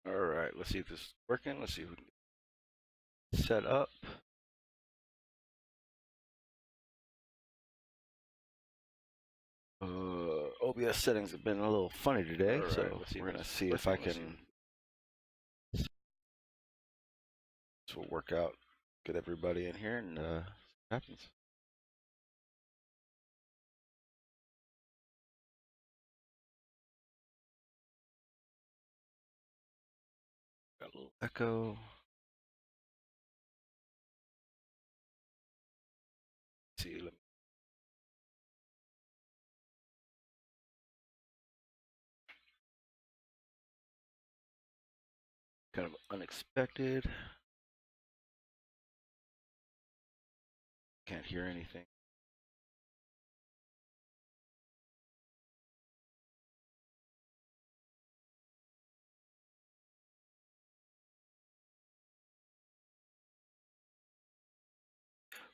All right, let's see if this is working. Let's see if we can get set up. OBS settings have been a little funny today, All so right, let's see we're if gonna this is see if I working. can. This will work out. Get everybody in here and see what happens. Got a little echo. Let's see, let me. Kind of unexpected. Can't hear anything.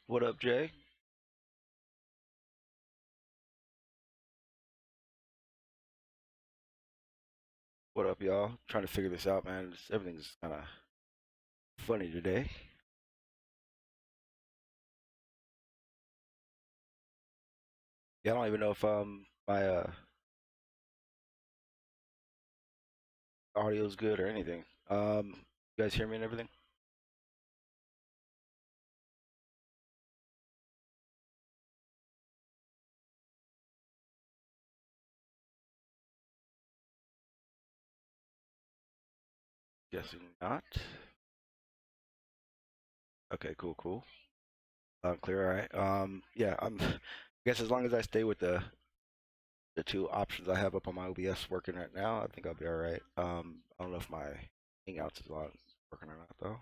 What up, Jay? What up, y'all? Trying to figure this out, man. Everything's kind of funny today. Yeah, I don't even know if my audio's good or anything. You guys hear me and everything? Guessing not. Okay, cool. Clear. All right. Yeah. I guess as long as I stay with the two options I have up on my OBS working right now, I think I'll be all right. I don't know if my Hangouts is working or not though.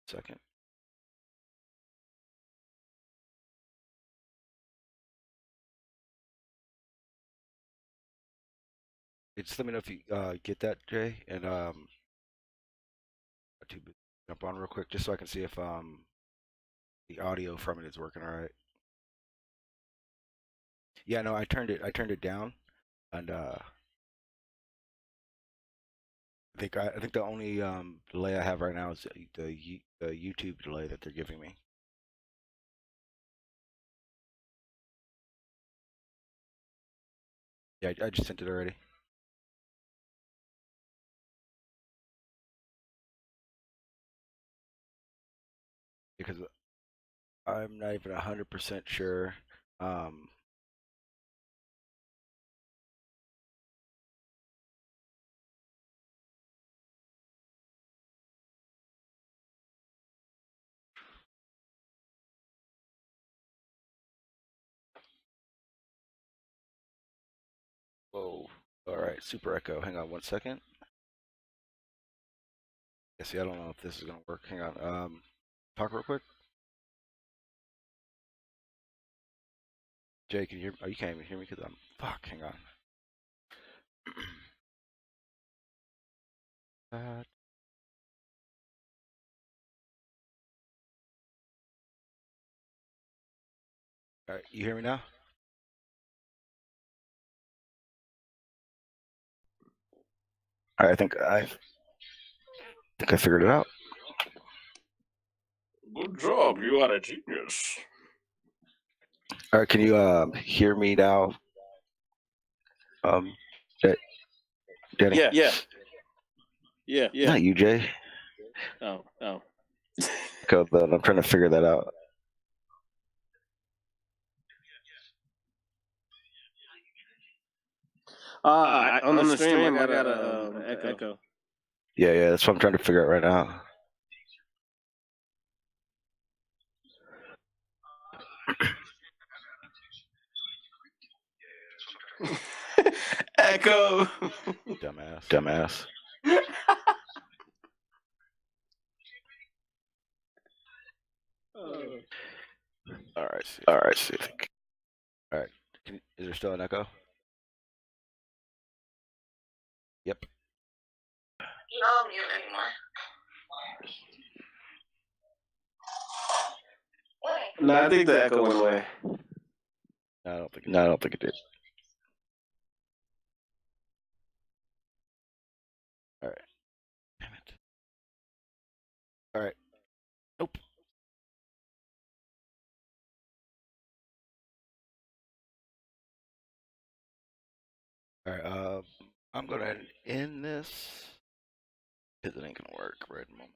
Second. Just let me know if you get that, Jay, and to jump on real quick just so I can see if the audio from it is working all right. Yeah, no, I turned it down, and I think the only delay I have right now is the YouTube delay that they're giving me. Yeah, I just sent it already. Because I'm not even 100% sure. Whoa. All right, super echo. Hang on one second. Yeah, see, I don't know if this is gonna work. Hang on. Talk real quick. Jay, can you hear me? Oh, you can't even hear me because I'm. Fuck. Hang on. All right, you hear me now? All right, I think I figured it out. Good job, you are a genius. All right, can you hear me now? Danny? Yeah. Not you, Jay. Oh. But I'm trying to figure that out. On the stream, I got a echo. Yeah, that's what I'm trying to figure out right now. Echo. Dumbass. All right, see. All right. Is there still an echo? Yep. You don't mute anymore. No, I think the echo went away. No, I don't think it did. All right. Nope. All right. I'm gonna end this because it ain't gonna work right at the moment.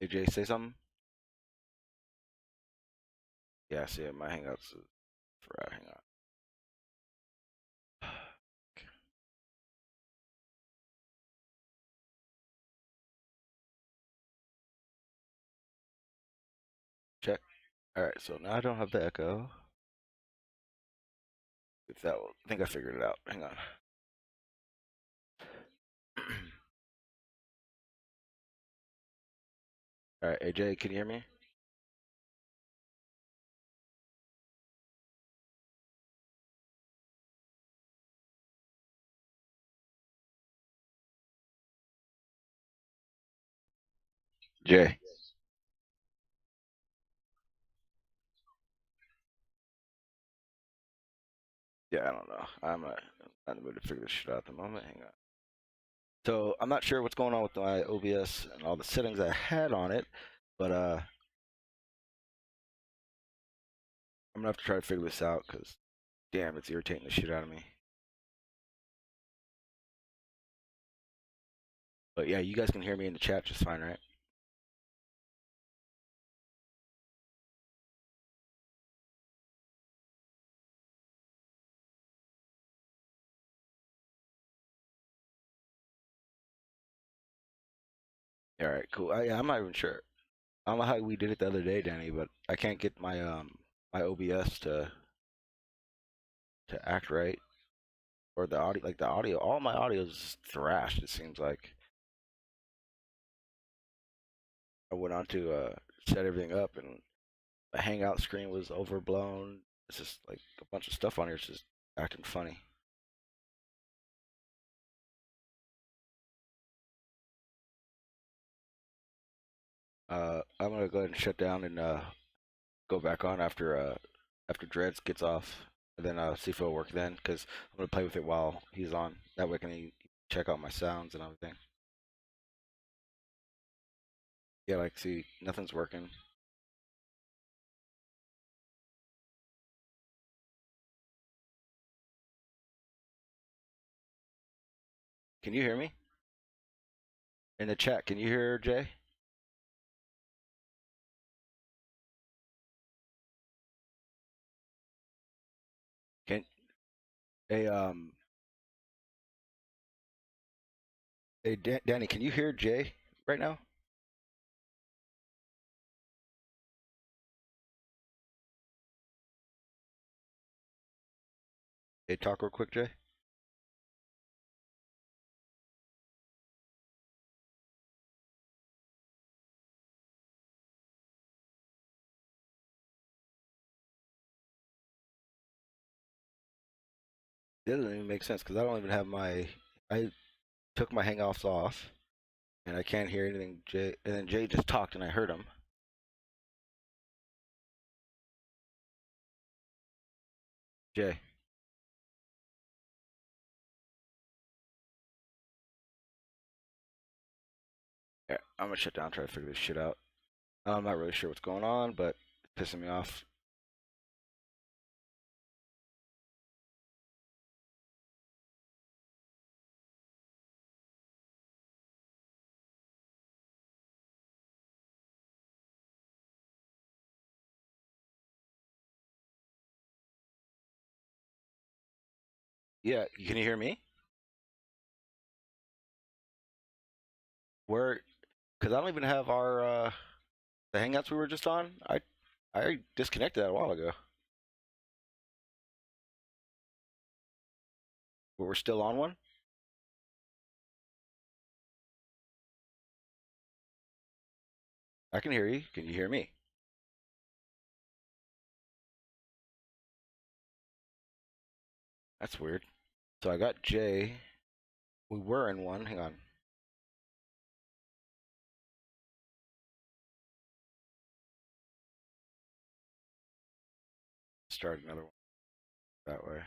Hey Jay, say something. Yeah, I see it. My Hangouts is for hang on. Check. All right. So now I don't have the echo. If that will, I think I figured it out. Hang on. All right, AJ, can you hear me? Jay. Yeah, I don't know. I'm not in the mood to figure this shit out at the moment. Hang on. So I'm not sure what's going on with my OBS and all the settings I had on it, but I'm gonna have to try to figure this out because damn, it's irritating the shit out of me. But yeah, you guys can hear me in the chat just fine, right? All right, cool. Yeah, I'm not even sure. I don't know how we did it the other day, Danny, but I can't get my OBS to act right or the audio, like the audio. All my audio is thrashed. It seems like I went on to set everything up and the Hangout screen was overblown. It's just like a bunch of stuff on here is just acting funny. I'm gonna go ahead and shut down and go back on after Dreads gets off, and then see if it'll work then. Cause I'm gonna play with it while he's on. That way I can check out my sounds and everything. Yeah, like see, nothing's working. Can you hear me in the chat? Can you hear Jay? Can hey hey Danny, can you hear Jay right now? Hey, talk real quick, Jay. That doesn't even make sense because I don't even have my. I took my hangouts off, and I can't hear anything. Jay, and then Jay just talked, and I heard him. Jay, yeah, I'm gonna shut down, try to figure this shit out. I'm not really sure what's going on, but it's pissing me off. Yeah, can you hear me? Where? Because I don't even have our the hangouts we were just on. I disconnected that a while ago. But we're still on one. I can hear you. Can you hear me? That's weird. So I got Jay. We were in one. Hang on. Start another one that way.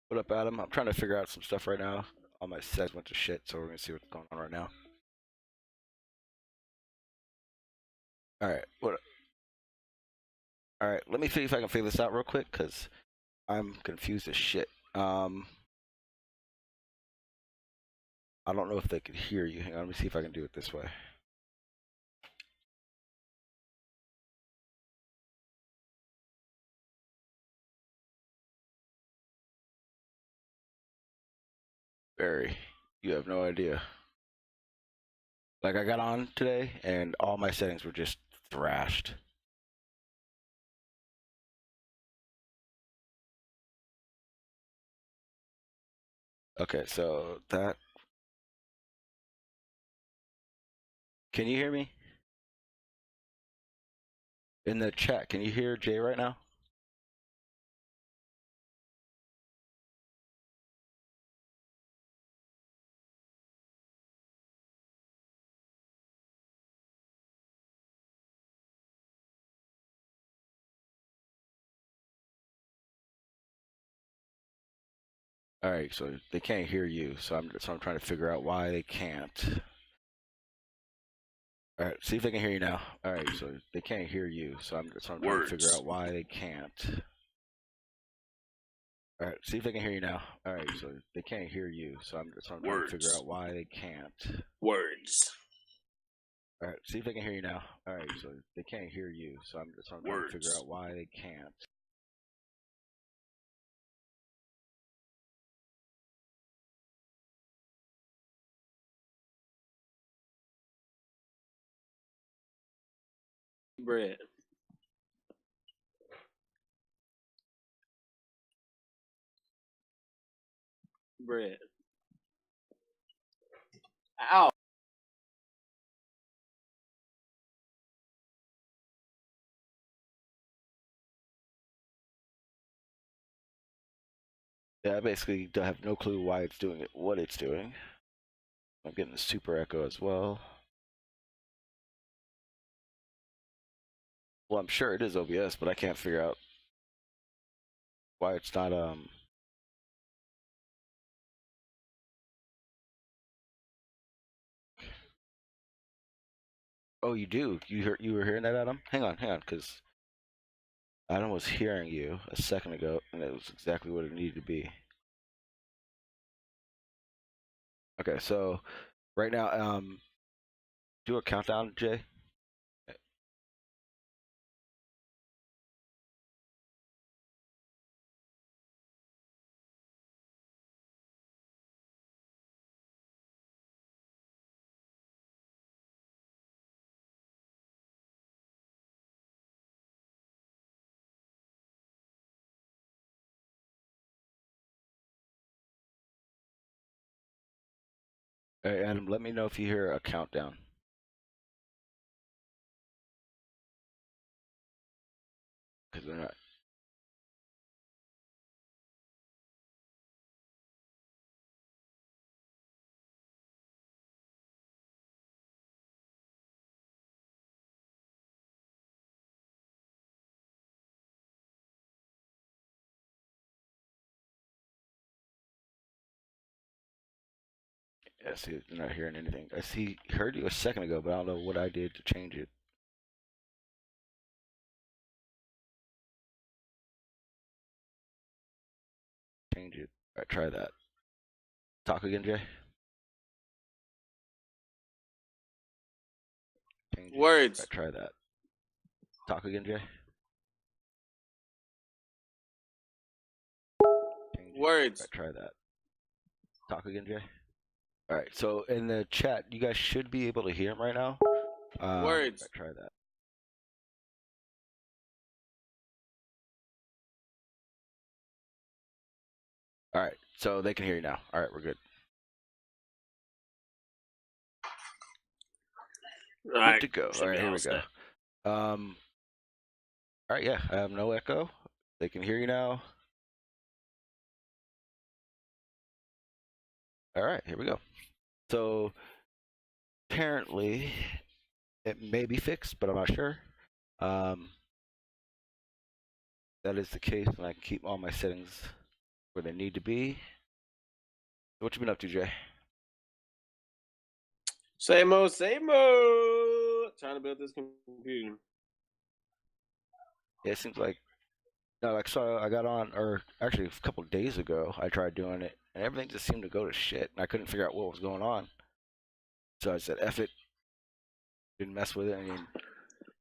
What up, Adam? I'm trying to figure out some stuff right now. All my settings went to shit, so we're gonna see what's going on right now. All right. What? All right. Let me see if I can figure this out real quick, cause I'm confused as shit. I don't know if they can hear you. Hang on. Let me see if I can do it this way. Barry, you have no idea. Like I got on today, and all my settings were just thrashed. Okay, so that. Can you hear me? In the chat, can you hear Jay right now? All right, so they can't hear you, so I'm trying to figure out why they can't. All right, see if they can hear you now. All right, so they can't hear you, so I'm trying to figure out why they can't. All right, see if they can hear you now. All right, so they can't hear you, so I'm trying to figure out why they can't. Words. All right, see if they can hear you now. All right, so they can't hear you, so I'm trying to figure out why they can't. Bread. Bread. Ow. Yeah, I basically have no clue why it's doing it, what it's doing. I'm getting a super echo as well. Well, I'm sure it is OBS, but I can't figure out why it's not Oh, you do. You were hearing that, Adam? Hang on, because Adam was hearing you a second ago, and it was exactly what it needed to be. Okay, so right now, do a countdown, Jay. Hey, Adam, let me know if you hear a countdown. Because they're not. Yeah, see, they're not hearing anything. Heard you a second ago, but I don't know what I did to change it. Change it. All right, try that. Talk again, Jay. Change it. Words. All right, try that. Talk again, Jay. Change it. Words. All right, try that. Talk again, Jay. All right, so in the chat, you guys should be able to hear him right now. Words. Try that. All right, so they can hear you now. All right, we're good. All right, Good to go. should All right, be here all we go. set. All right, yeah, I have no echo. They can hear you now. All right, here we go. So apparently it may be fixed, but I'm not sure. That is the case, and I can keep all my settings where they need to be. What you been up to, Jay? Same old, same old. Trying to build this computer. Yeah, it seems like no, like so I got on, or actually a couple of days ago, I tried doing it, and everything just seemed to go to shit, and I couldn't figure out what was going on. So I said, "F it," didn't mess with it, and then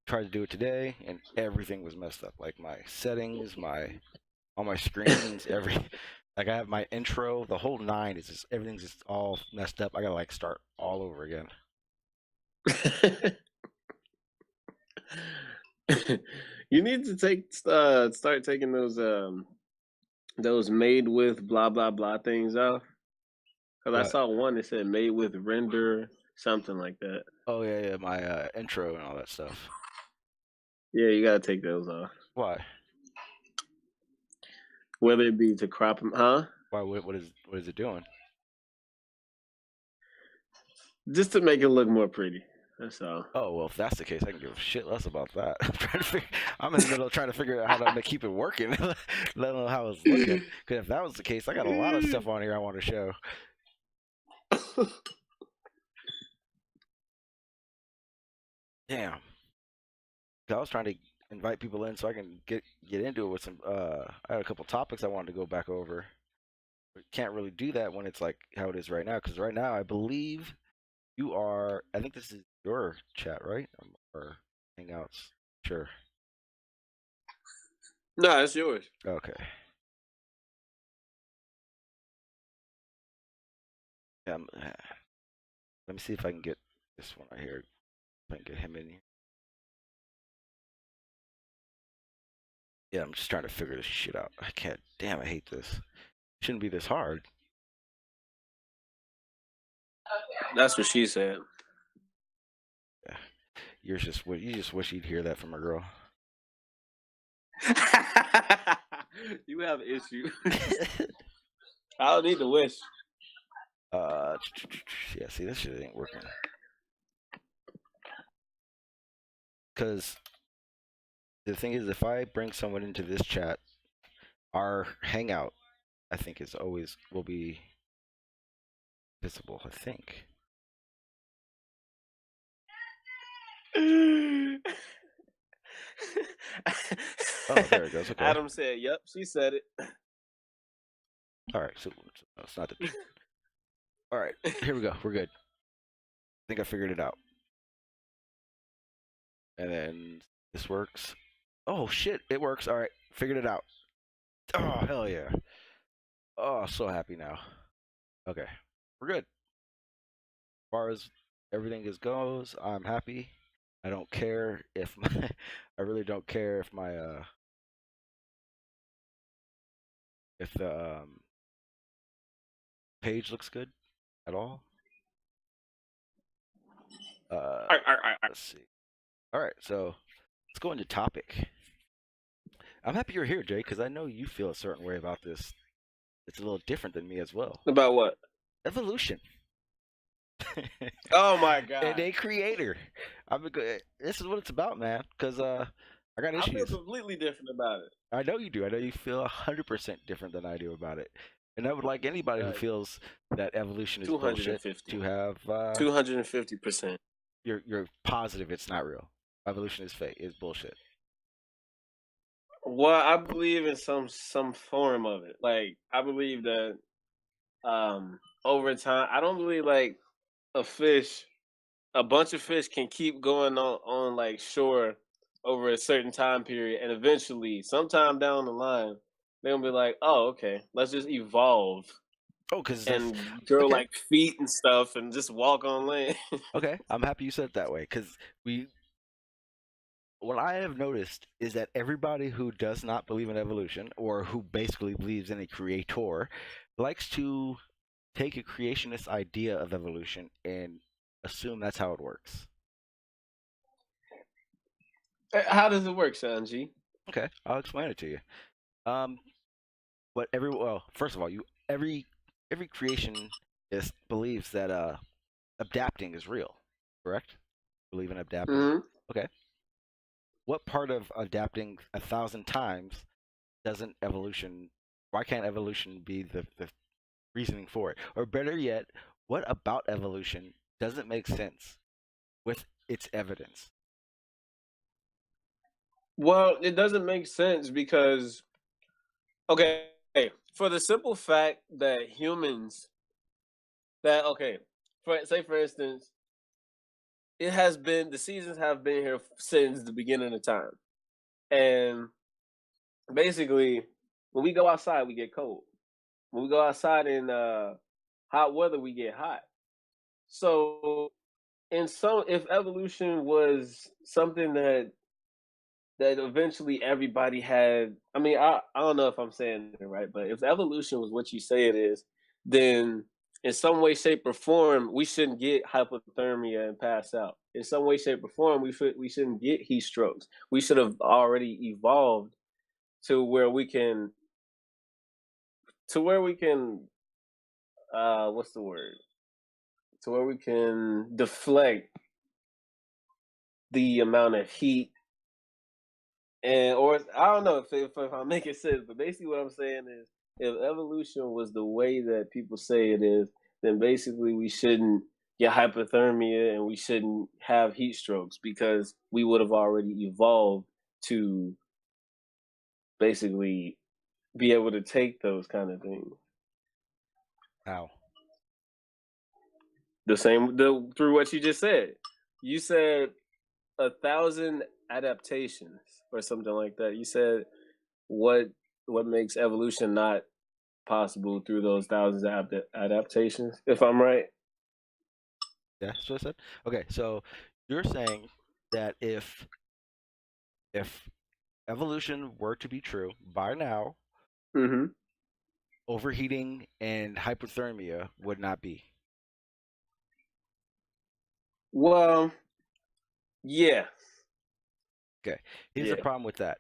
tried to do it today, and everything was messed up. Like my settings, all my screens, like I have my intro, the whole nine is just everything's just all messed up. I gotta like start all over again. You need to start taking those made with blah blah blah things off. Cause I What? saw one that said made with render something like that. Oh yeah, my intro and all that stuff. Yeah, you gotta take those off. Why? Whether it be to crop them, huh? Why? What is it doing? Just to make it look more pretty. That's all. Oh well, if that's the case, I can give a shit less about that. I'm in the middle of trying to figure out how to keep it working, let alone how it's looking. Because if that was the case, I got a lot of stuff on here I want to show. Damn. I was trying to invite people in so I can get into it with some. I had a couple topics I wanted to go back over. But can't really do that when it's like how it is right now. Because right now, I believe you are. I think this is your chat, right? Or Hangouts. Sure. No, it's yours. Okay. Let me see if I can get this one right here. If I can get him in here. Yeah, I'm just trying to figure this shit out. I can't. Damn, I hate this. Shouldn't be this hard. That's what she said. Yeah. You just wish you'd hear that from a girl. You have an issue. I don't need to wish. Yeah. See, this shit ain't working. Because the thing is, if I bring someone into this chat, our hangout, I think, will be visible. I think. Oh, there it goes. Okay. Adam said, "Yep, she said it." All right. So no, it's not the. All right. Here we go. We're good. I think I figured it out. And then this works. Oh shit! It works. All right. Figured it out. Oh hell yeah! Oh, so happy now. Okay, we're good. As far as everything goes, I'm happy. I don't care if my, I really don't care if my if the page looks good at all. Let's see. All right, so let's go into topic. I'm happy you're here, Jay, because I know you feel a certain way about this. It's a little different than me as well. About what? Evolution. Oh my god! And a creator. This is what it's about, man. Because I got I feel issues. completely different about it. I know you do. I know you feel 100% different than I do about it. And I would like anybody who feels that evolution is bullshit to have 250%. You're positive it's not real. Evolution is fake. It's bullshit. Well, I believe in some form of it. Like I believe that over time, I don't believe like a bunch of fish can keep going on like shore over a certain time period, and eventually, sometime down the line, they're gonna be like, "Oh, okay, let's just evolve." Oh, because and grow okay. like feet and stuff, and just walk on land. Okay, I'm happy you said it that way because what I have noticed is that everybody who does not believe in evolution, or who basically believes in a creator, likes to take a creationist idea of evolution and assume that's how it works. How does it work, Sanji? Okay, I'll explain it to you. Um, well, first of all, every creationist believes that adapting is real, correct? Believe in adapting. Hmm. Okay. What part of adapting 1,000 times doesn't evolution? Why can't evolution be the reasoning for it? Or better yet, what about evolution doesn't make sense with its evidence? Well, it doesn't make sense because okay, for the simple fact that humans that okay, for instance, it has been the seasons have been here since the beginning of time, and basically, when we go outside, we get cold. When we go outside in hot weather, we get hot. So, if evolution was something that eventually everybody had, I mean, I don't know if I'm saying it right, but if evolution was what you say it is, then in some way, shape, or form, we shouldn't get hypothermia and pass out. In some way, shape, or form, we shouldn't get heat strokes. We should have already evolved to where we can what's the word? To where we can deflect the amount of heat and or I don't know if I'm making sense, but basically what I'm saying is if evolution was the way that people say it is, then basically we shouldn't get hypothermia and we shouldn't have heat strokes because we would have already evolved to basically be able to take those kind of things. How? Through what you just said. You said 1,000 adaptations or something like that. You said what what makes evolution not possible through those thousands of adaptations, if I'm right. Yeah, that's what I said. Okay, so you're saying that if evolution were to be true by now, Hmm. overheating and hypothermia would not be. Well, yeah, Okay, here's the yeah. problem with that,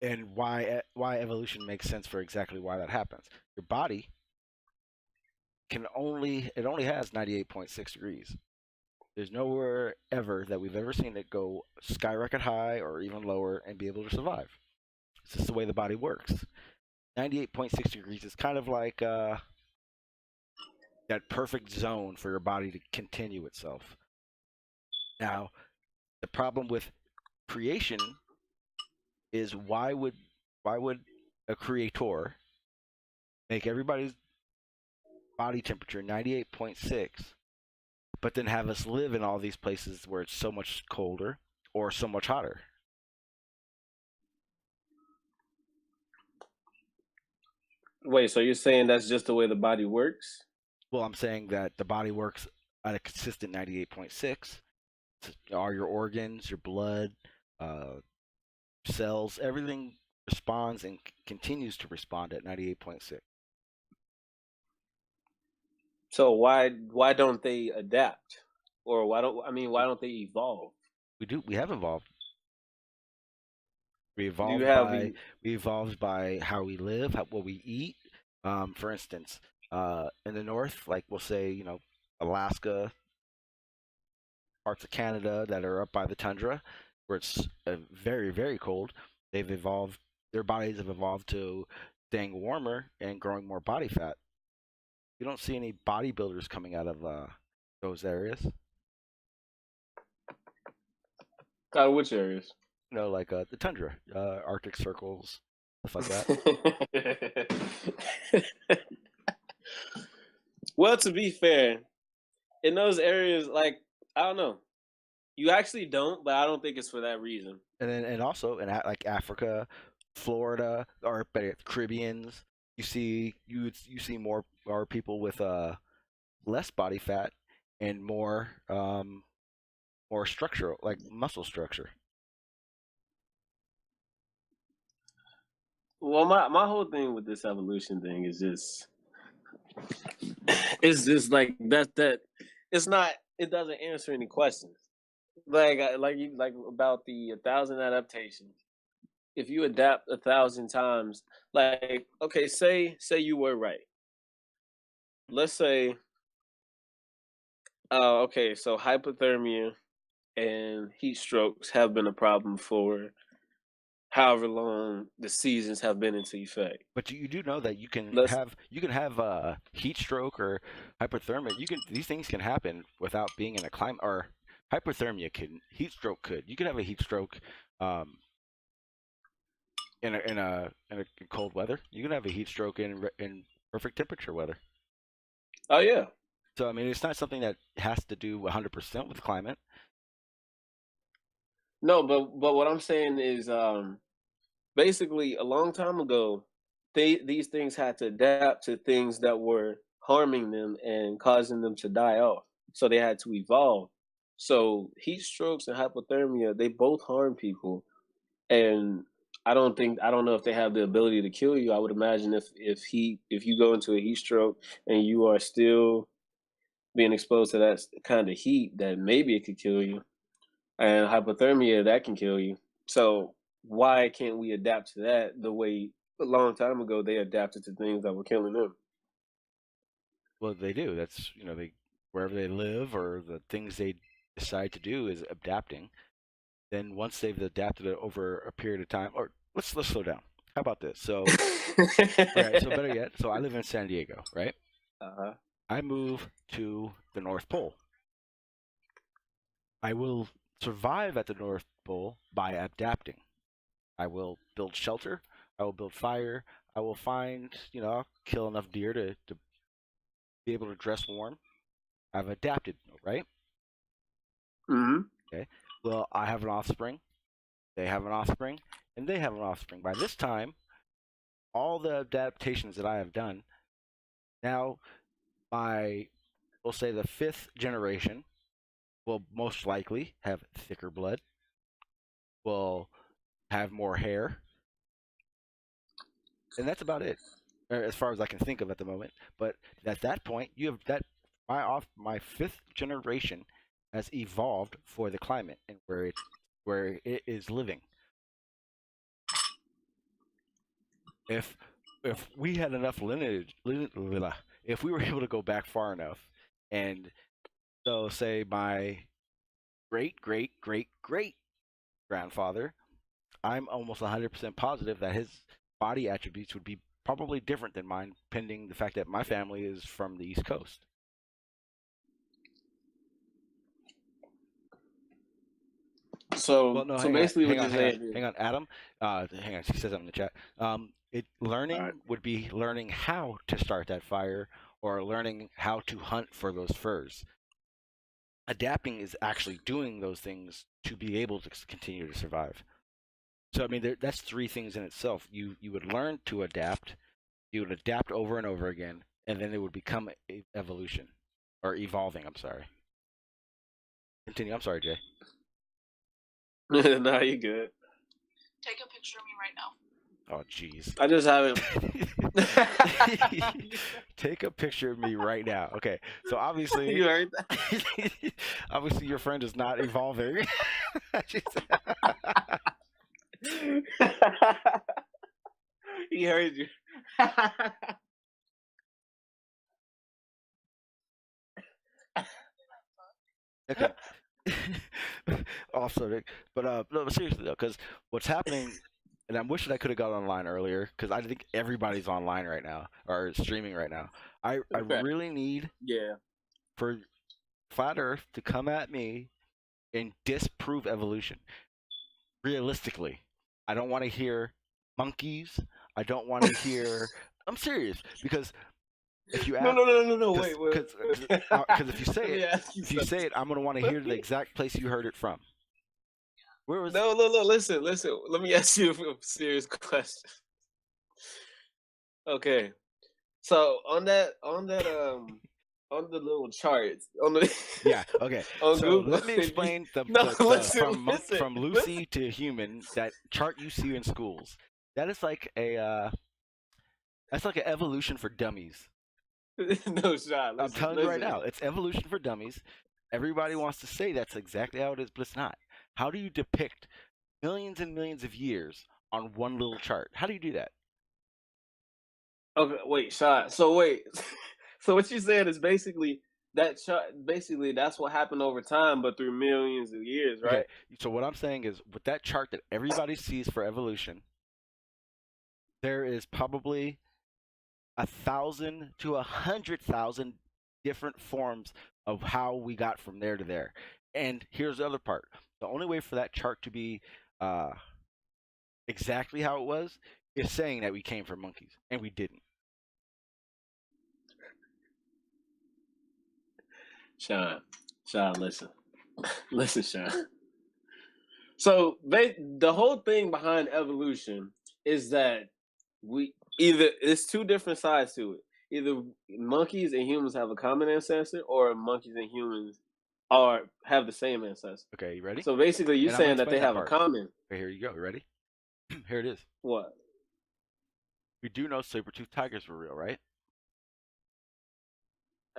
and why evolution makes sense for exactly why that happens. Your body only has 98.6 degrees. There's nowhere ever that we've ever seen it go skyrocket high or even lower and be able to survive. It's just the way the body works. 98.6 degrees is kind of like that perfect zone for your body to continue itself. Now, the problem with creation is why would a creator make everybody's body temperature 98.6, but then have us live in all these places where it's so much colder or so much hotter? Wait, so you're saying that's just the way the body works? Well, I'm saying that the body works at a consistent 98.6. Are your organs, your blood, uh, cells, everything responds and continues to respond at 98.6. So why don't they adapt? Or why don't they evolve? We have evolved. We Do you evolved have by we evolved by how we live, what we eat. For instance, in the north, like we'll say, Alaska, parts of Canada that are up by the tundra, where it's very, very cold, they've evolved. Their bodies have evolved to staying warmer and growing more body fat. You don't see any bodybuilders coming out of those areas. which areas? Like the tundra, Arctic circles, stuff like that. Well, to be fair, in those areas, like I don't know, you actually don't, but I don't think it's for that reason. And also in like Africa, Florida, or better, Caribbeans, you see more people with less body fat and more structural, like muscle structure. Well, my whole thing with this evolution thing is just it's just like that it's not it doesn't answer any questions. Like about the 1,000 adaptations. If you adapt 1,000 times, like okay, say you were right. Let's say, okay, so hypothermia and heat strokes have been a problem for however long the seasons have been into effect. But you do know that Let's you can have a heat stroke or hypothermia. You can these things can happen without being in a climate or hypothermia can heat stroke could. You could have a heat stroke um, in a cold weather. You can have a heat stroke in perfect temperature weather. oh yeah. So I mean, it's not something that has to do 100% with climate. No, but what I'm saying is basically a long time ago these things had to adapt to things that were harming them and causing them to die off. So they had to evolve. So heat strokes and hypothermia, they both harm people. And I don't know if they have the ability to kill you. I would imagine if you go into a heat stroke and you are still being exposed to that kind of heat, that maybe it could kill you. And hypothermia, that can kill you. So why can't we adapt to that the way a long time ago they adapted to things that were killing them? Well, they do. That's they wherever they live or the things they decide to do is adapting. Then once they've adapted it over a period of time, or let's slow down. How about this? So, all right. So better yet, so I live in San Diego, right? Uh-huh. I move to the North Pole. I will survive at the North Pole by adapting. I will build shelter. I will build fire. I will find, I'll kill enough deer to be able to dress warm. I've adapted, right? Mm-hmm. Okay. Well, I have an offspring. They have an offspring, and they have an offspring. By this time, all the adaptations that I have done, now we'll say the fifth generation will most likely have thicker blood, will have more hair, and that's about it, as far as I can think of at the moment. But at that point, you have that my fifth generation has evolved for the climate and where it is living. If we had enough lineage, if we were able to go back far enough, and so say my great great great great grandfather, I'm almost 100% positive that his body attributes would be probably different than mine, pending the fact that my family is from the East Coast. So Well, no, so hang on, basically what hang you're on, hang on, saying is hang on, Adam. Hang on, she says something in the chat. all right. Learning would be learning how to start that fire or learning how to hunt for those furs. Adapting is actually doing those things to be able to continue to survive. So I mean, that's three things in itself. You would learn to adapt, you would adapt over and over again, and then it would become evolution or evolving. I'm sorry. Continue. I'm sorry, Jay. No, you good. Take a picture of me right now. Oh, jeez. I just haven't. Take a picture of me right now. Okay, so obviously, You heard that? obviously your friend is not evolving. He heard you. Okay. Also, but no, seriously though, because what's happening, and I'm wishing I could have got online earlier, because I think everybody's online right now or streaming right now. I Okay. really need Yeah. for Flat Earth to come at me and disprove evolution. Realistically, I don't want to hear monkeys. I don't want to hear. I'm serious because if you ask, No. Wait. because if you say Let me it, ask you if you say it, I'm gonna want to hear the exact place you heard it from. Where was? No. Listen. Let me ask you a serious question. Okay. So on the little charts on the Yeah. Okay. on So Google. let me explain No, listen, from Lucy to human, that chart you see in schools. that is like that's like an evolution for dummies. No shot. I'm Listen, telling you right listen. now, it's evolution for dummies. Everybody wants to say that's exactly how it is, but it's not. How do you depict millions and millions of years on one little chart? How do you do that? Okay, wait, shot. So wait. So what you're saying is basically that chart. Basically, that's what happened over time, but through millions of years, Okay, right? so what I'm saying is with that chart that everybody sees for evolution, there is probably 1,000 to 100,000 different forms of how we got from there to there. And here's the other part: the only way for that chart to be uh, exactly how it was is saying that we came from monkeys, and we didn't. Sean, listen, listen, Sean. So the whole thing behind evolution is that we either it's two different sides to it. Either monkeys and humans have a common ancestor, or monkeys and humans have the same ancestor. Okay, you ready? So basically, you're And I'm gonna saying that explain they that have a part. common Okay, here you go. You ready? Here it is. what? We do know saber-toothed tigers were real, right?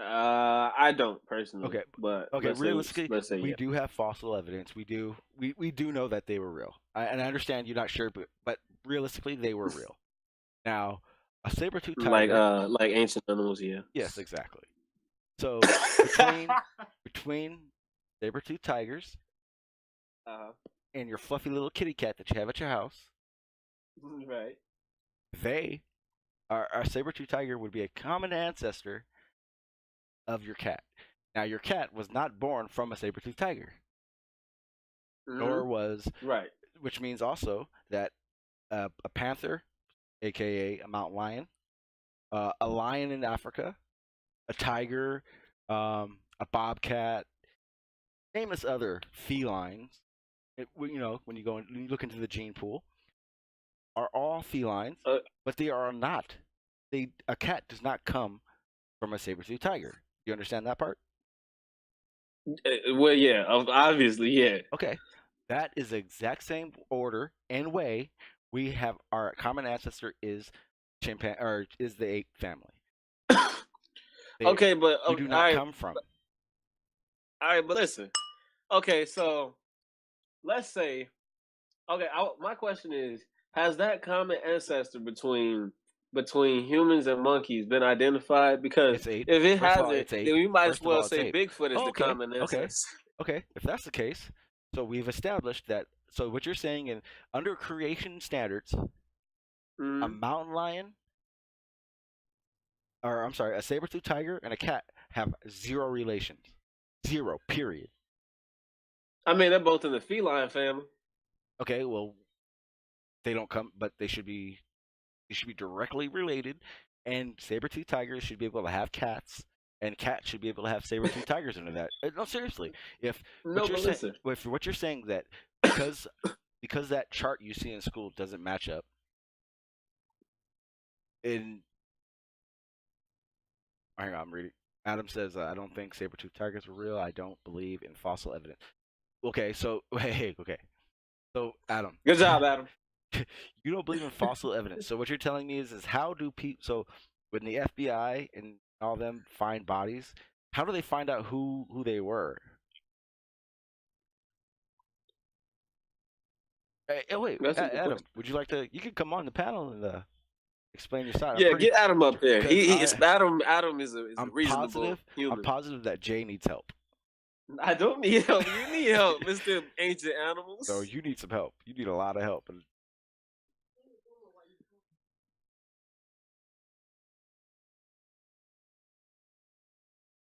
I don't personally, Okay, but okay. Realistically, let's say we yeah. do have fossil evidence. We do know that they were real. And I understand you're not sure, but realistically, they were real. Now, a saber-toothed tiger. Like ancient animals, yeah. Yes, exactly. So between saber-toothed tigers uh, and your fluffy little kitty cat that you have at your house, right. they our saber-toothed tiger would be a common ancestor of your cat. Now, your cat was not born from a saber-toothed tiger, nor was, right. which means also that a panther, aka a mountain lion, a lion in Africa, a tiger, a bobcat, famous other felines. You know, when you look into the gene pool, are all felines, but they are not. A cat does not come from a saber-toothed tiger. You understand that part? Well, yeah, obviously, yeah. Okay, that is the exact same order and way we have our common ancestor is chimpanzee or is the ape family. Okay, but we do not come from. All right, but listen. Okay, so let's say, okay, my question is, has that common ancestor between humans and monkeys been identified? Because It's ape. if it First of all, hasn't, it's ape. then we might as First of well all, it's say ape. Bigfoot is Oh, the okay, common okay, ancestor. okay. If that's the case, so we've established that. So what you're saying in under creation standards, a mountain lion, or I'm sorry, a saber-toothed tiger and a cat have zero relations. Zero. Period. I mean, they're both in the feline family. Okay, well, they don't come, but they should be directly related, and saber-toothed tigers should be able to have cats, and cats should be able to have saber-toothed tigers under that. No, seriously. If No, what you're but saying, listen. if what you're saying that because that chart you see in school doesn't match up, in hang on, I'm reading. Adam says, I don't think saber-toothed tigers were real. I don't believe in fossil evidence. Okay, so hey, okay. So Adam, Good job, Adam. you don't believe in fossil evidence. So what you're telling me is how do people? So when the FBI and all them find bodies, how do they find out who they were? Hey, wait, That's a good Adam, question. would you like to? You can come on the panel and explain your side. Yeah, get Adam up there. Adam is a I'm reasonable human. I'm positive that Jay needs help. I don't need help. You need help, Mr. Ancient Animals. So you need some help. You need a lot of help.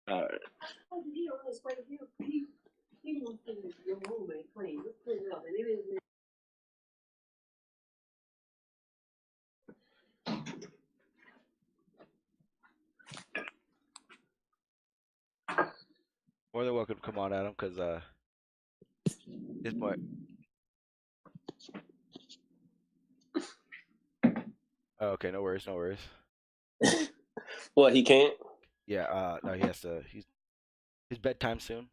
All right. More than welcome to come on, Adam, because this point. Oh, okay, no worries, no worries. What, he can't? Yeah, no, he has to. His bedtime soon.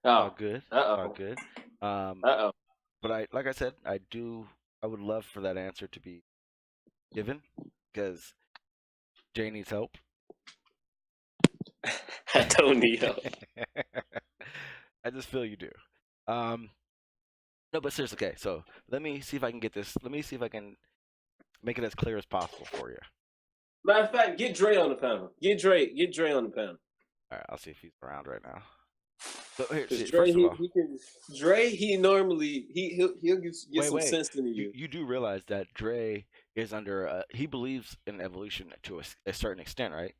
Oh, All good. All good. Uh-oh. But like I said, I do I would love for that answer to be given because Jay needs help. I don't need help. I just feel you do. No, but seriously, okay. So let me see if I can get this. Let me see if I can make it as clear as possible for you. Matter of fact, get Dre on the panel. Get Dre on the panel. All right, I'll see if he's around right now. So here, Because see, Dre, first of all, he normally he'll get some wait. sense into you. You do realize that Dre is under. He believes in evolution to a certain extent, right?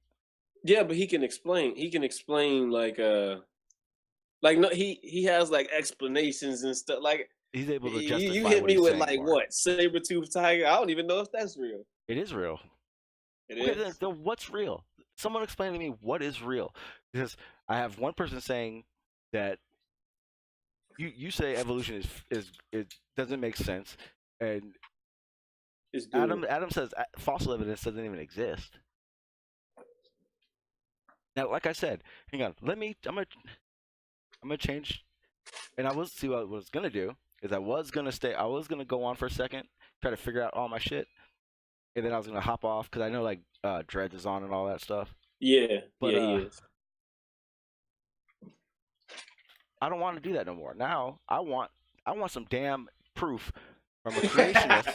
Yeah, but he can explain. He can explain like no, he has like explanations and stuff. Like He's able to you justify hit what me he's with saying like more. what saber-tooth tiger. I don't even know if that's real. It is real. It Okay, is. then what's real? Someone explain to me what is real, because I have one person saying that you say evolution is it doesn't make sense, and It's good. Adam says fossil evidence doesn't even exist. Now, like I said, hang on, I'm gonna change, and I will see what I was gonna do is I was gonna go on for a second, try to figure out all my shit, and then I was gonna hop off because I know like Dreads is on and all that stuff. Yeah, But yeah, he is. I don't want to do that no more. Now I want some damn proof from a creationist.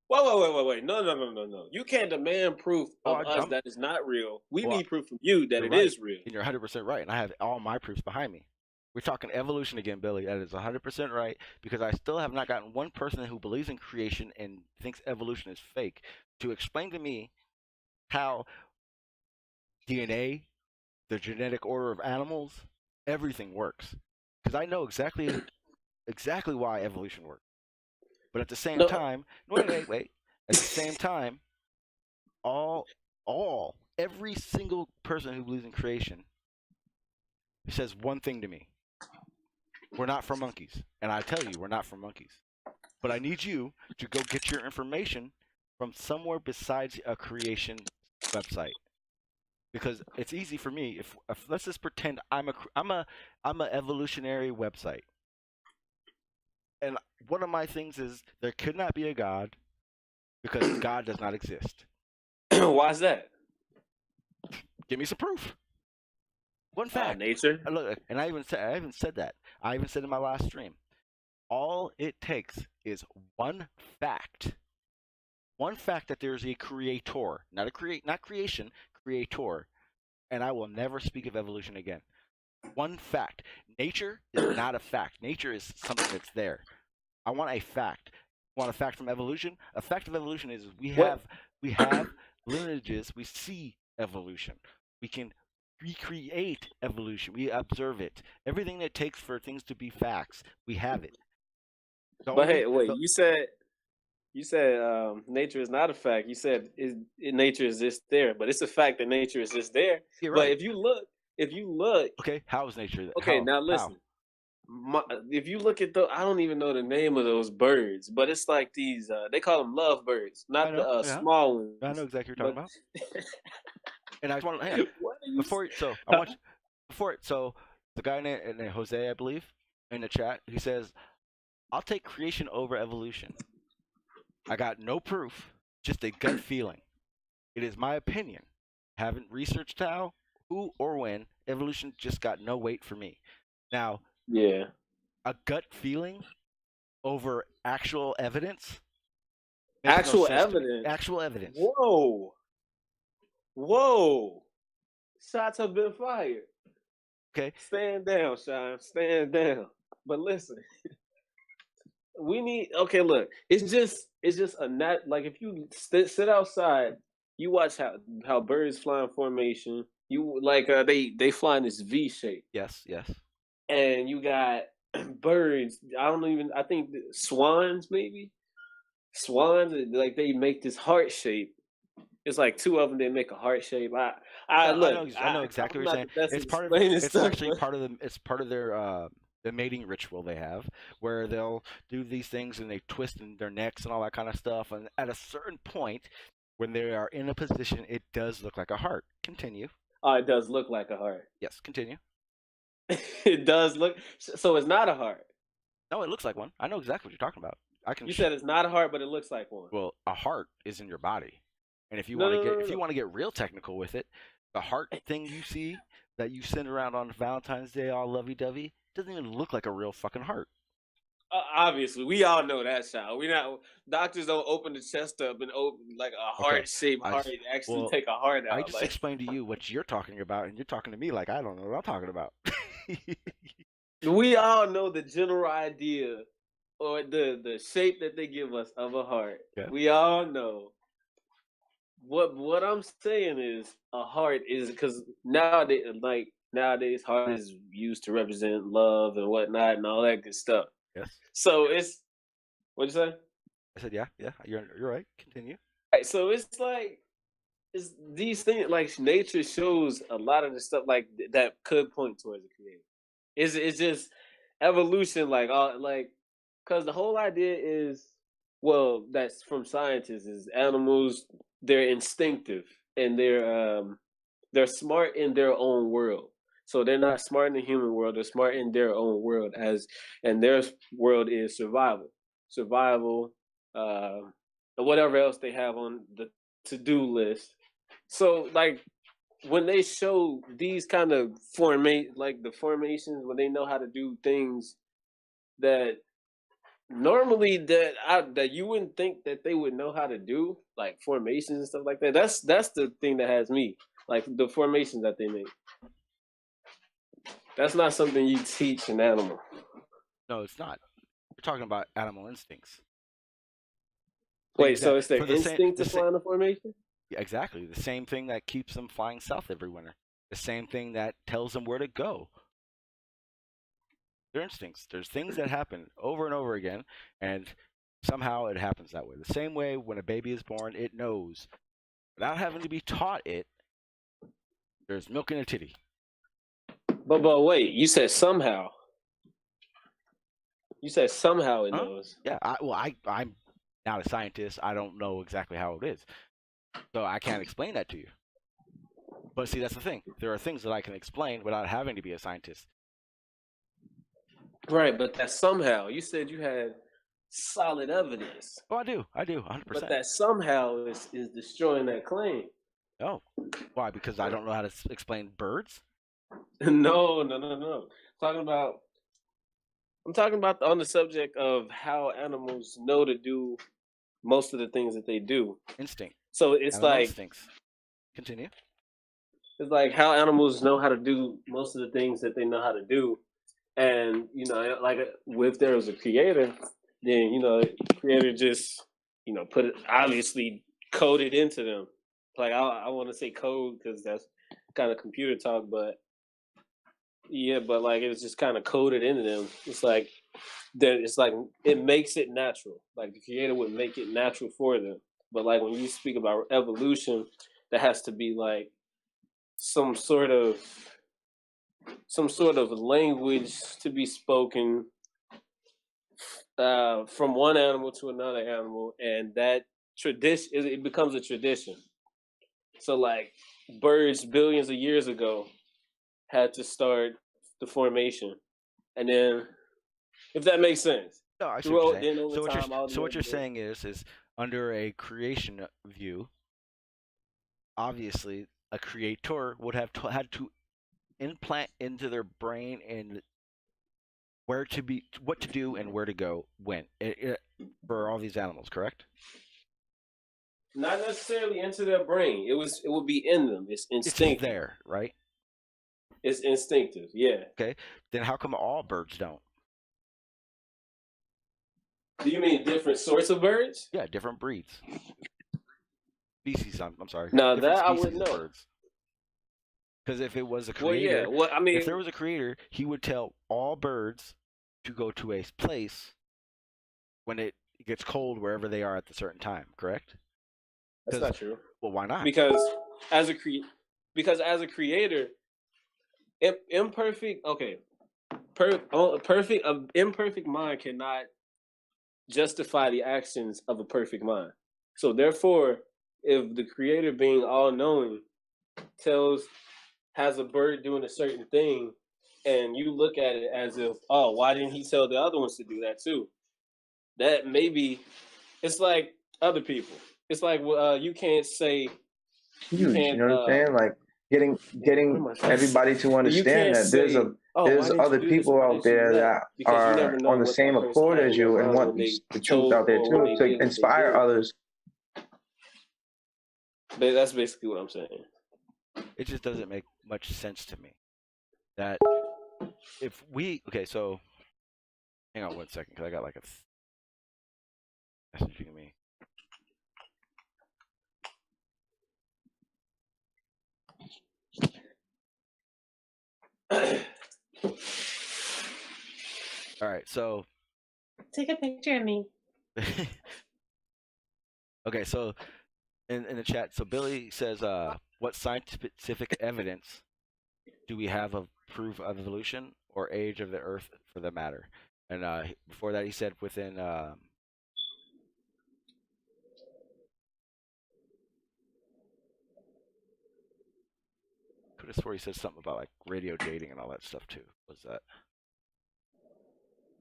Wait. No. You can't demand proof of us I'm, that is not real. We well, need proof from you that you're it right, is real. and you're 100% right, and I have all my proofs behind me. We're talking evolution again, Billy. That is 100% right because I still have not gotten one person who believes in creation and thinks evolution is fake to explain to me how DNA, the genetic order of animals, everything works. Because I know exactly why evolution works. But at the same No, time, wait. At the same time, every single person who believes in creation says one thing to me: we're not from monkeys. And I tell you, we're not from monkeys. But I need you to go get your information from somewhere besides a creation website. Because it's easy for me if let's just pretend I'm a evolutionary website. And one of my things is there could not be a God because God does not exist. why is that? Give me some proof. One fact. Nature. Look, and I even said that. I even said in my last stream. All it takes is one fact. One fact that there's a creator, not creation, creator, and I will never speak of evolution again. One fact. Nature is not a fact. Nature is something that's there. I want a fact. Want a fact from evolution? A fact of evolution is we have lineages. We see evolution. We can recreate evolution. We observe it. Everything that takes for things to be facts, we have it. Hey, wait. You said nature is not a fact. You said nature is just there, but it's a fact that nature is just there. You're but right. if you look, okay, how is nature? Okay, now listen. If you look at I don't even know the name of those birds, but it's like these. They call them lovebirds, not the small ones. I know exactly what you're talking about. And I just want to hang on. So the guy named Jose, I believe, in the chat, he says, "I'll take creation over evolution. I got no proof, just a gut feeling. It is my opinion. Haven't researched how, who, or when. Evolution just got no weight for me." Now, yeah, a gut feeling over actual evidence. Actual evidence. Actual evidence. Whoa! Shots have been fired. Okay. Stand down, Sean. Stand down. But listen, we need. Okay, look. It's just a net. Like if you sit outside, you watch how birds fly in formation. You like they fly in this V shape. Yes. And you got birds. I think swans maybe. Swans like they make this heart shape. It's like two of them. They make a heart shape. I know exactly what you're saying. It's part of. It's actually part of them. It's part of their the mating ritual they have, where they'll do these things and they twist in their necks and all that kind of stuff. And at a certain point, when they are in a position, it does look like a heart. Continue. Oh, it does look like a heart. Yes, continue. It does look. So it's not a heart. No, it looks like one. I know exactly what you're talking about. I can. You said it's not a heart, but it looks like one. Well, a heart is in your body, and if you No, want to no, get no, if you no. want to get real technical with it, the heart thing you see that you send around on Valentine's Day all lovey-dovey doesn't even look like a real fucking heart. Obviously, we all know that, child. We not doctors don't open the chest up and open like a Okay, heart-shaped I heart. just Actually, well, take a heart I out. just Like explained to you what you're talking about, and you're talking to me like I don't know what I'm talking about. we all know the general idea or the shape that they give us of a heart. Yeah. We all know. What I'm saying is a heart is because nowadays heart is used to represent love and whatnot and all that good stuff. Yes. So it's what'd you say? I said, yeah, you're right. Continue. Right, so it's like it's these things like nature shows a lot of the stuff like that could point towards the creator. It's just evolution, like all like because the whole idea is well that's from scientists is animals they're instinctive and they're smart in their own world. So they're not smart in the human world. They're smart in their own world and their world is survival, survival, and whatever else they have on the to-do list. So like when they show these kind of like the formations when they know how to do things that normally that you wouldn't think that they would know how to do, like formations and stuff like that. That's the thing that has me like the formations that they make. That's not something you teach an animal. No, it's not. You're talking about animal instincts. Wait, Things so that it's their for the same instinct to fly in a formation? yeah, exactly the same thing that keeps them flying south every winter. The same thing that tells them where to go. Their instincts. There's things that happen over and over again, and somehow it happens that way. The same way when a baby is born, it knows without having to be taught it. There's milk in a titty. But wait, you said somehow. You said somehow it Huh? knows. Yeah. I'm not a scientist. I don't know exactly how it is, so I can't explain that to you. But see, that's the thing. There are things that I can explain without having to be a scientist. Right, but that somehow you said you had solid evidence. Oh, I do, 100%. But that somehow is destroying that claim. Oh, why? Because I don't know how to explain birds. No. I'm talking about on the subject of how animals know to do most of the things that they do. Instinct. So it's Animal like instincts. Continue. it's like how animals know how to do most of the things that they know how to do. And like if there was a creator, then creator just put it obviously coded into them. Like I want to say code because that's kind of computer talk, but yeah, but like it's just kind of coded into them. It's like that. It's like it makes it natural. Like the creator would make it natural for them. But like when you speak about evolution, that has to be like some sort of language to be spoken from one animal to another animal, and that tradition it becomes a tradition. So like birds billions of years ago had to start the formation, and then if that makes sense, No, I see what you're saying. then over So time, all the what you're evidence. saying is under a creation view, obviously a creator would have had to implant into their brain and where to be, what to do, and where to go when for all these animals, correct? Not necessarily into their brain. It would be in them. It's It's instinctive. there, right? It's instinctive. Yeah. Okay. Then how come all birds don't? Do you mean different sorts of birds? Yeah, different breeds, species. I'm sorry. No, Different that I species wouldn't of know. birds. Because if it was a Well, yeah. creator, Well, I mean, if there was a creator, he would tell all birds to go to a place when it gets cold wherever they are at the certain time, correct? that's not true. Well, why not? Because as a creator, imperfect. Okay, imperfect mind cannot justify the actions of a perfect mind. So therefore, if the creator being all knowing has a bird doing a certain thing, and you look at it as if, oh, why didn't he tell the other ones to do that too? that maybe it's like other people. It's like you can't say you Huge. You can't. know what I'm saying? Like getting What am I trying to everybody say? to You understand can't that say, "Oh, why there's didn't you other do this? Or people why out didn't you do there that?" that Because you never are know on the what same that person accord had as in their you and mind want when they the truth chose out there or when too they to did what they inspire did. others. But that's basically what I'm saying. It just doesn't make much sense to me that if we so hang on 1 second because I got like a messaging me. All right, so take a picture of me. okay, so in the chat, so Billy says, what scientific evidence do we have of proof of evolution or age of the Earth for the matter? And before that, he said within could have swore he said something about like radio dating and all that stuff too. What's that?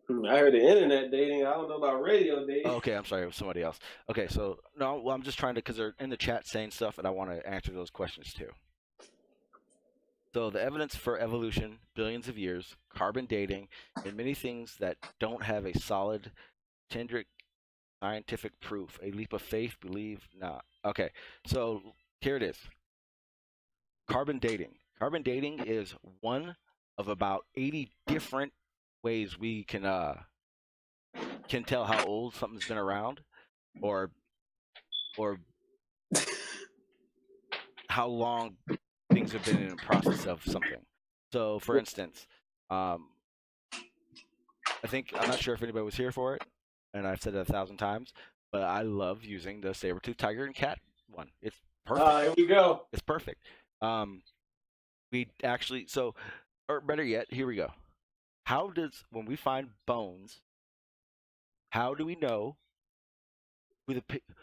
I heard the internet dating. I don't know about radio dating. Oh, okay, I'm sorry, it was somebody else. Okay, so no, well, I'm just trying to because they're in the chat saying stuff, and I want to answer those questions too. So the evidence for evolution, billions of years, carbon dating, and many things that don't have a solid, tendric scientific proof. A leap of faith, believe not. Okay, so here it is. Carbon dating. Carbon dating is one of about 80 different ways we can tell how old something's been around, or how long things have been in the process of something. So, for instance, I think I'm not sure if anybody was here for it, and I've said it 1,000 times, but I love using the saber-tooth tiger and cat one. It's perfect. Here we go. It's perfect. We actually or better yet, here we go. When we find bones, how do we know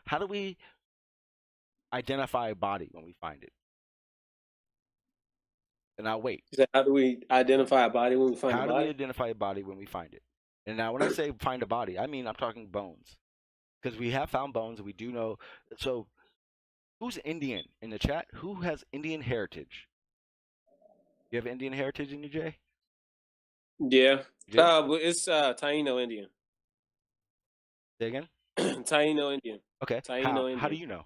how do we identify a body when we find it? And I'll wait. So how do we identify a body when we find a body? How do we identify a body when we find it? And now when I say find a body, I mean I'm talking bones. Because we have found bones and we do know. So who's Indian in the chat? Who has Indian heritage? You have Indian heritage in you, Jay? Yeah. It's Taino Indian. Say again? Taino Indian. Okay. Taino Indian. How do you know?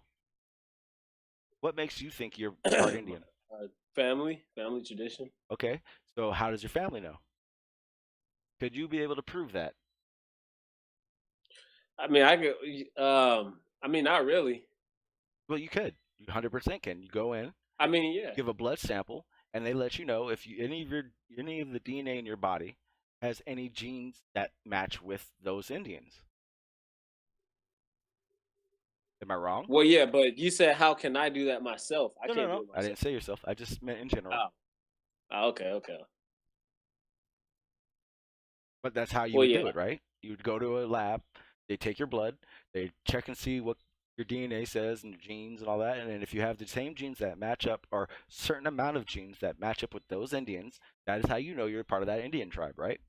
What makes you think you're part Indian? Family tradition. Okay. So how does your family know? Could you be able to prove that? I mean, I could. I mean, not really. Well, you could. You 100% can. You go in. I mean, yeah. Give a blood sample, and they let you know if any of the DNA in your body has any genes that match with those Indians. Am I wrong? Well, yeah, but you said, how can I do that myself? I can't do it myself. I didn't say yourself. I just meant in general. Oh, okay. But that's how you would do it, right? You would go to a lab, they take your blood, they check and see what your DNA says and your genes and all that, and then if you have the same genes that match up, or certain amount of genes that match up with those Indians, that is how you know you're part of that Indian tribe, right?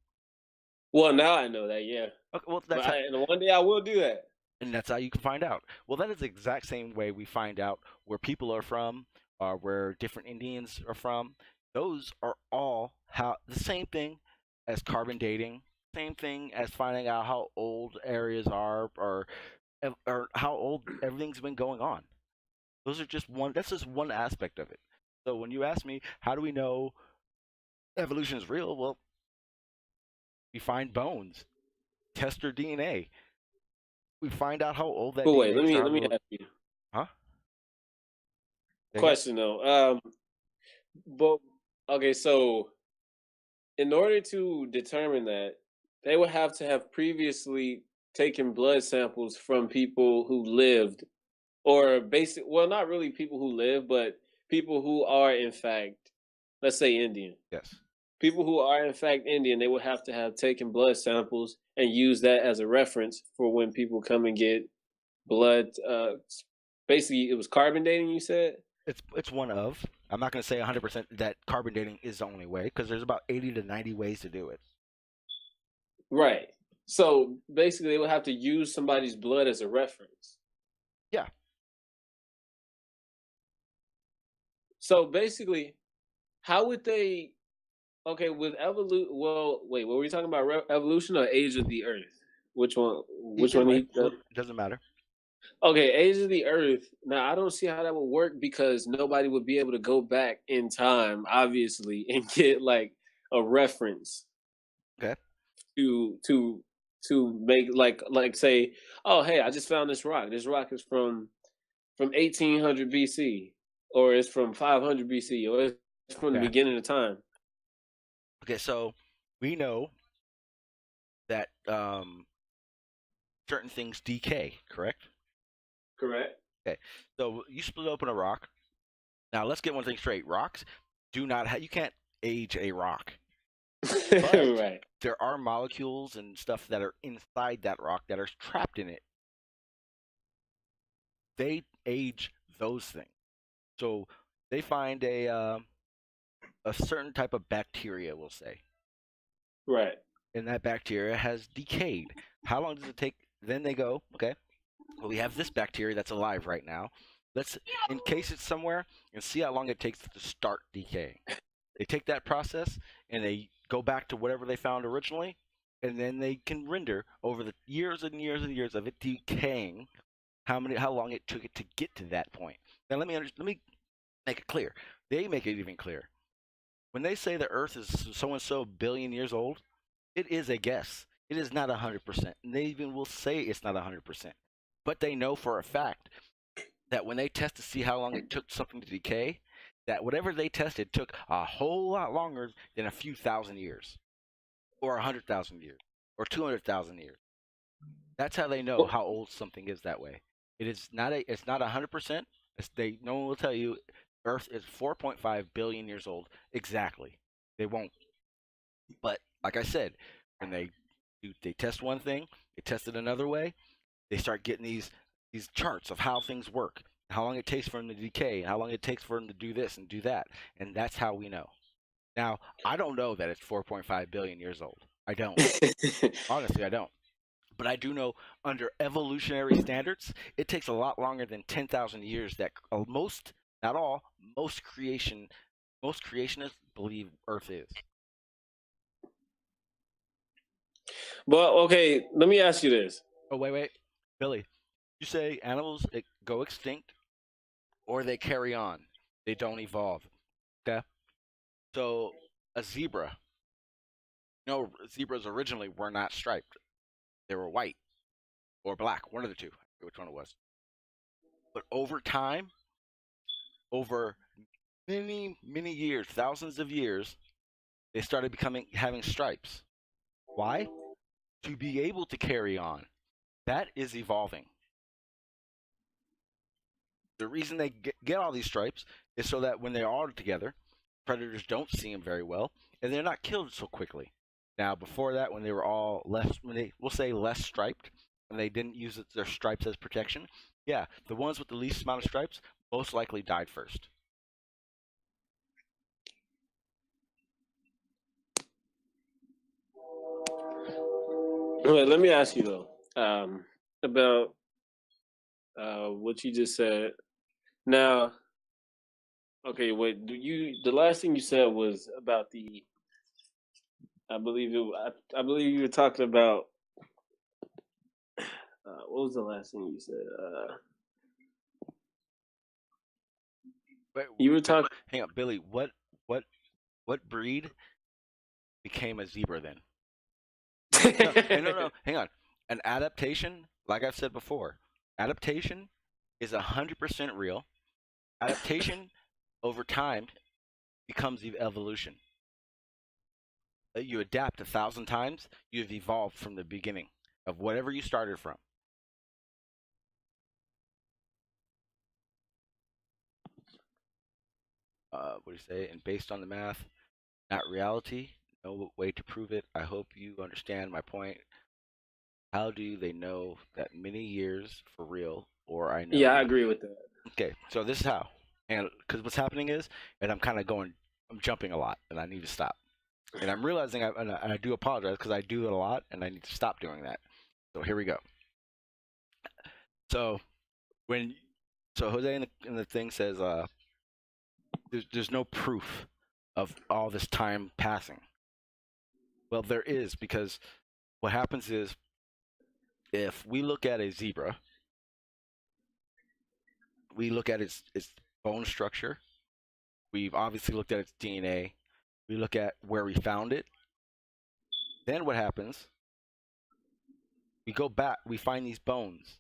Well, now I know that, yeah. Okay, well, and one day I will do that. And that's how you can find out. Well, that is the exact same way we find out where people are from, or where different Indians are from. Those are all the same thing as carbon dating, same thing as finding out how old areas are, or how old everything's been going on. Those are that's just one aspect of it. So when you ask me, how do we know evolution is real? Well, we find bones, test their DNA. We find out how old that DNA is. Let me ask you. Huh? Question though. But okay, so in order to determine that, they would have to have previously taken blood samples from people who lived, or not really people who live, but people who are in fact, let's say Indian. Yes. People who are in fact Indian, they would have to have taken blood samples and use that as a reference for when people come and get blood. Basically, it was carbon dating, you said? It's one of. I'm not going to say 100% that carbon dating is the only way, because there's about 80 to 90 ways to do it. Right. So basically, they would have to use somebody's blood as a reference. Yeah. So basically, how would they? Okay, with evolution. Well, wait, were we talking about evolution or age of the Earth? Which one? Which Either one? way, it doesn't matter. Okay, age of the Earth. Now, I don't see how that would work because nobody would be able to go back in time, obviously, and get like a reference Okay. to to make like say, oh hey, I just found this rock. This rock is from 1800 BC, or it's from 500 BC, or it's from the Okay. beginning of time. Okay. So we know that certain things decay, correct? Correct. Okay. So you split open a rock. Now let's get one thing straight. Rocks do not you can't age a rock. But Right. there are molecules and stuff that are inside that rock that are trapped in it. They age those things. So they find a certain type of bacteria, we'll say, Right. and that bacteria has decayed. How long does it take? Then they go, okay, well, we have this bacteria that's alive right now. Let's encase it somewhere and see how long it takes to start decaying. They take that process and they go back to whatever they found originally, and then they can render over the years and years and years of it decaying how long it took it to get to that point. Now let me make it clear. They make it even clear. When they say the Earth is so and so billion years old, it is a guess. It is not 100%. And they even will say it's not 100%. But they know for a fact that when they test to see how long it took something to decay, that whatever they tested took a whole lot longer than a few thousand years, or 100,000 years, or 200,000 years. That's how they know how old something is that way. It's not 100%. No one will tell you Earth is 4.5 billion years old exactly. They won't. But like I said, when they test one thing, they test it another way, they start getting these charts of how things work, how long it takes for them to decay, and how long it takes for them to do this and do that, and that's how we know. Now, I don't know that it's 4.5 billion years old. I don't. Honestly, I don't. But I do know under evolutionary standards, it takes a lot longer than 10,000 years that most, not all, most creationists believe Earth is. Well, okay, let me ask you this. Oh, wait. Billy, you say animals go extinct or they carry on. They don't evolve. Okay? So, a zebra. No, zebras originally were not striped. They were white or black, one of the two. I forget which one it was. But over time, over many years, thousands of years, they started having stripes. Why? To be able to carry on. That is evolving. The reason they get all these stripes is so that when they are together, predators don't see them very well, and they're not killed so quickly. Now, before that, when they were all we'll say less striped, and they didn't use their stripes as protection, yeah, the ones with the least amount of stripes most likely died first. Wait, let me ask you though, about what you just said. Now, okay, wait. The last thing you said was about the? I believe you were talking about. What was the last thing you said? Wait, You were talking. hang on, Billy. What breed became a zebra then? No. Hang on. An adaptation, like I've said before, adaptation is 100% real. Adaptation over time becomes evolution. You adapt 1,000 times, you've evolved from the beginning of whatever you started from. What do you say? And based on the math, not reality, no way to prove it. I hope you understand my point. How do they know that many years for real, or I know? Yeah, I agree with that. Okay, so this is how. And because what's happening is, and I'm jumping a lot, and I need to stop. And I'm realizing, and I do apologize because I do it a lot, and I need to stop doing that. So here we go. So when, so Jose in the thing says, there's no proof of all this time passing. Well, there is, because what happens is, if we look at a zebra, we look at its bone structure. We've obviously looked at its DNA. We look at where we found it. Then what happens? We go back. We find these bones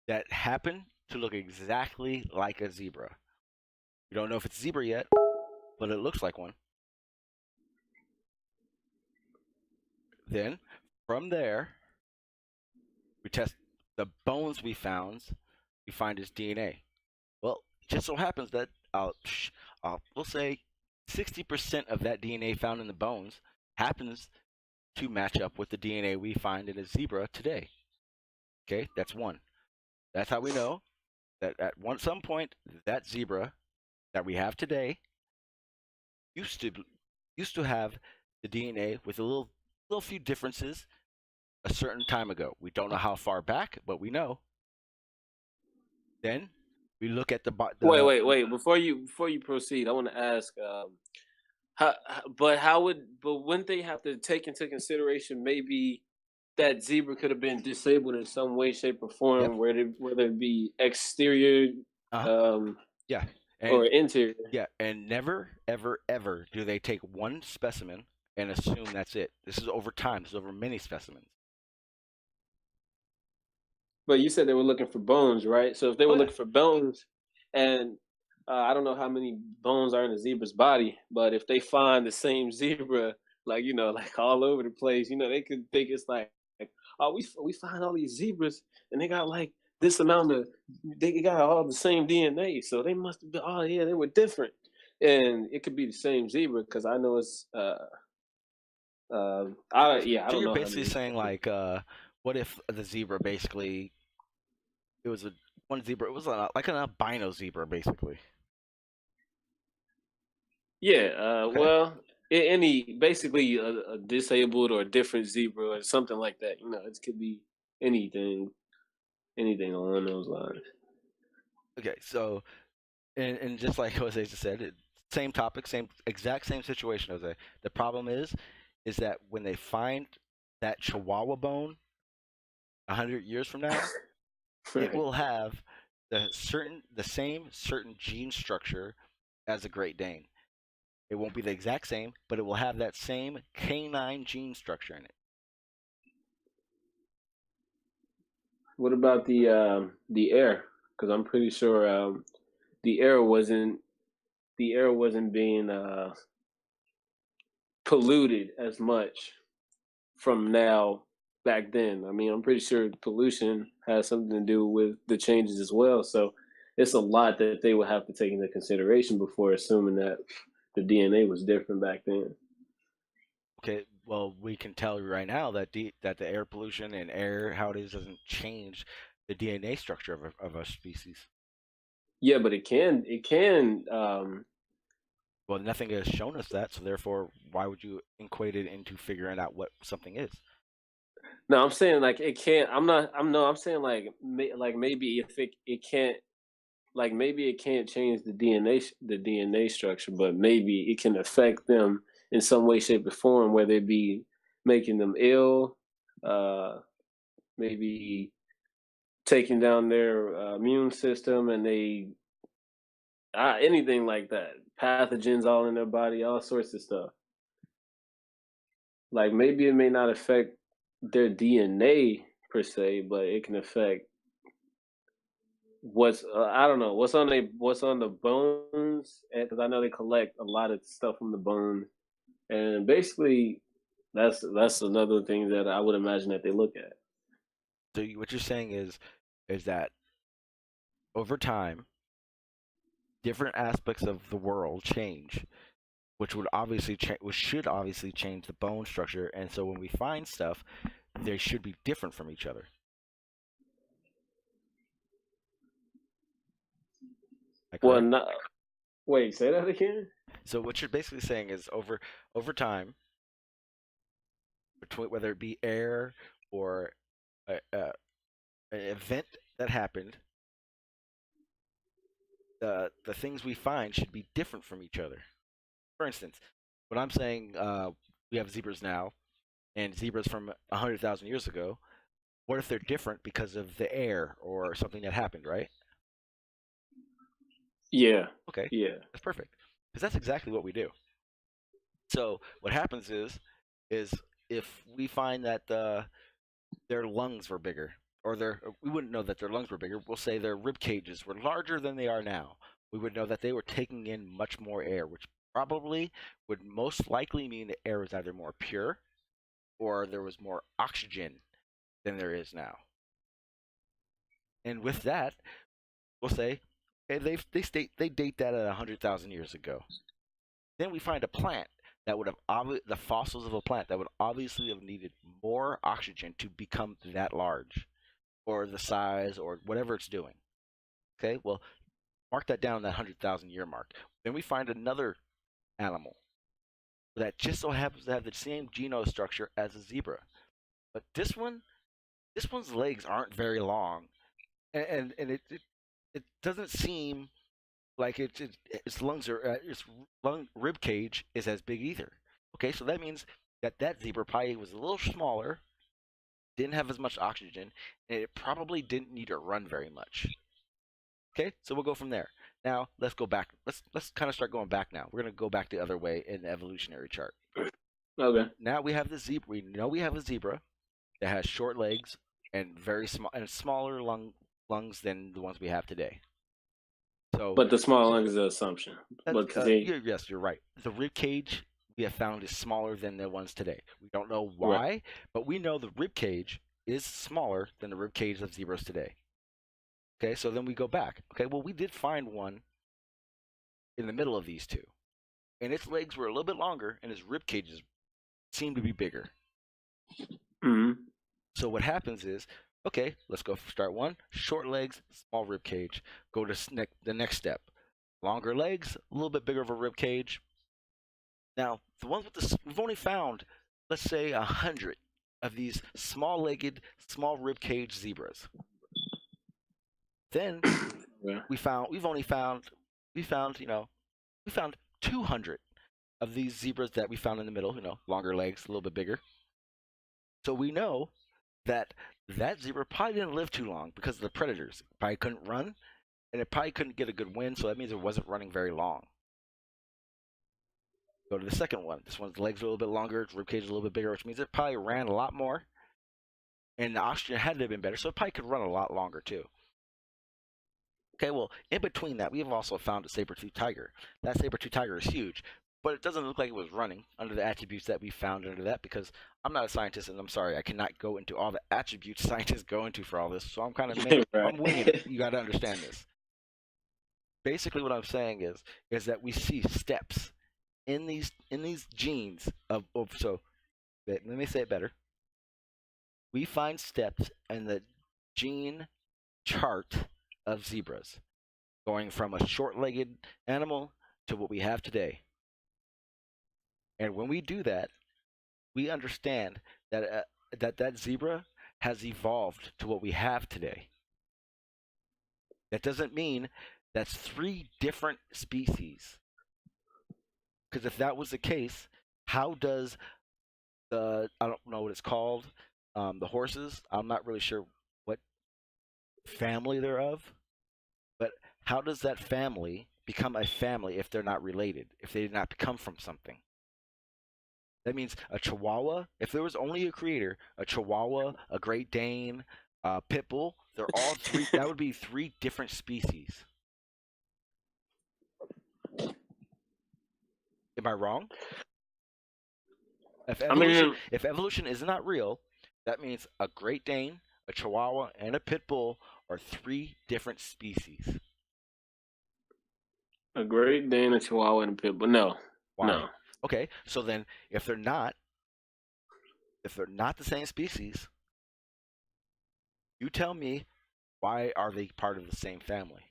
that happen to look exactly like a zebra. We don't know if it's a zebra yet, but it looks like one. Then, from there, we test the bones we found. We find its DNA. Well, it just so happens that we'll say 60% of that DNA found in the bones happens to match up with the DNA we find in a zebra today. Okay, that's one. That's how we know that at some point that zebra that we have today used to have the DNA with a little few differences a certain time ago. We don't know how far back, but we know. Then we look at the Wait. Before you proceed, I want to ask, but wouldn't they have to take into consideration maybe that zebra could have been disabled in some way, shape, or form, Yep. whether it be exterior, yeah, or interior? Yeah, and never, ever, ever do they take one specimen and assume that's it. This is over time. This is over many specimens. But you said they were looking for bones, right? So if they were Oh, yeah. looking for bones, and I don't know how many bones are in a zebra's body, but if they find the same zebra, like like all over the place, they could think it's like, oh, we find all these zebras, and they got like this amount of, they got all the same DNA, so they must have been. Oh yeah, they were different, and it could be the same zebra because I know it's. I So don't you're know how basically many. saying, like, what if the zebra basically, it was one zebra, it was like an albino zebra basically. Yeah, Okay. well, any basically a disabled or a different zebra or something like that. It could be anything, anything along those lines. Okay. So, and just like Jose just said, same topic, exact same situation, Jose. The problem is that when they find that Chihuahua bone 100 years from now, it Right. will have the same certain gene structure as a Great Dane. It won't be the exact same, but it will have that same canine gene structure in it. What about the air? Because I'm pretty sure the air wasn't being polluted as much from now back then. I mean, I'm pretty sure pollution has something to do with the changes as well. So it's a lot that they would have to take into consideration before assuming that the DNA was different back then. Okay, well, we can tell you right now that that the air pollution and air how it is doesn't change the DNA structure of a species. Yeah, but it can. Well, nothing has shown us that, so therefore, why would you equate it into figuring out what something is? No, I'm saying like it can't. I'm not. I'm no. I'm saying like like maybe if it can't, like maybe it can't change the DNA structure, but maybe it can affect them in some way, shape, or form, whether it be making them ill, uh, maybe taking down their immune system, and they anything like that, pathogens all in their body, all sorts of stuff. Like maybe it may not affect their DNA per se, but it can affect what's I don't know what's on the bones, because I know they collect a lot of stuff from the bones, and basically that's another thing that I would imagine that they look at. So what you're saying is that over time, different aspects of the world change, which would obviously which should obviously change the bone structure, and so when we find stuff, they should be different from each other. Am I Well, correct? not wait, say that again. So what you're basically saying is over time, between whether it be air or an event that happened, the things we find should be different from each other. For instance, when I'm saying we have zebras now and zebras from 100,000 years ago, what if they're different because of the air or something that happened, right? Yeah. Okay, Yeah. that's perfect because that's exactly what we do. So what happens is if we find that their lungs were bigger, or we wouldn't know that their lungs were bigger. We'll say their rib cages were larger than they are now. We would know that they were taking in much more air, which probably would most likely mean the air was either more pure or there was more oxygen than there is now. And with that, we'll say, okay, they date that at 100,000 years ago. Then we find a plant that would have the fossils of a plant that would obviously have needed more oxygen to become that large, or the size, or whatever it's doing. Okay, well, mark that down that 100,000 year mark. Then we find another animal that just so happens to have the same genome structure as a zebra, but this one's legs aren't very long, and it doesn't seem like its lungs are its lung rib cage is as big either. Okay, so that means that zebra probably was a little smaller, didn't have as much oxygen, and it probably didn't need to run very much. Okay, so we'll go from there. Now let's go back. Let's kind of start going back now. We're gonna go back the other way in the evolutionary chart. Okay. Now we have the zebra. We know we have a zebra that has short legs and very small and smaller lungs than the ones we have today. So, But the small lung is an assumption. But yes, you're right. The rib cage we have found is smaller than the ones today. We don't know why, Right. but we know the rib cage is smaller than the rib cage of zebras today. Okay, so then we go back. Okay, well, we did find one in the middle of these two, and its legs were a little bit longer, and its rib cages seemed to be bigger. hmm So what happens is, okay, let's go start one. Short legs, small rib cage. Go to the next step. Longer legs, a little bit bigger of a rib cage. Now, the ones with we've only found, let's say, 100 of these small-legged, small rib cage zebras. Then Yeah. we found 200 of these zebras that we found in the middle. Longer legs, a little bit bigger. So we know that zebra probably didn't live too long because of the predators. It probably couldn't run, and it probably couldn't get a good wind, so that means it wasn't running very long. Go to the second one. This one's legs are a little bit longer, its rib cage is a little bit bigger, which means it probably ran a lot more, and the oxygen had to have been better, so it probably could run a lot longer too. Okay, well, in between that, we have also found a saber-toothed tiger. That saber-toothed tiger is huge, but it doesn't look like it was running under the attributes that we found under that, because I'm not a scientist, and I'm sorry, I cannot go into all the attributes scientists go into for all this, so I'm kind of I'm winging it. You got to understand this. Basically, what I'm saying is that we see steps in these genes so let me say it better. We find steps in the gene chart of zebras, going from a short-legged animal to what we have today. And when we do that, we understand that that zebra has evolved to what we have today. That doesn't mean that's 3 different species. Because if that was the case, how does I don't know what it's called, the horses, I'm not really sure what family they're of, but how does that family become a family if they're not related, if they did not come from something? That means a Chihuahua, if there was only a creator, a Chihuahua, a Great Dane, a Pit Bull, they're all 3, that would be 3 different species. Am I wrong? If evolution is not real, that means a Great Dane, a Chihuahua, and a Pit Bull are 3 different species. A Great Dane, a Chihuahua, and a Pit Bull. No. Why? No. Okay, so then if they're not the same species, you tell me, why are they part of the same family?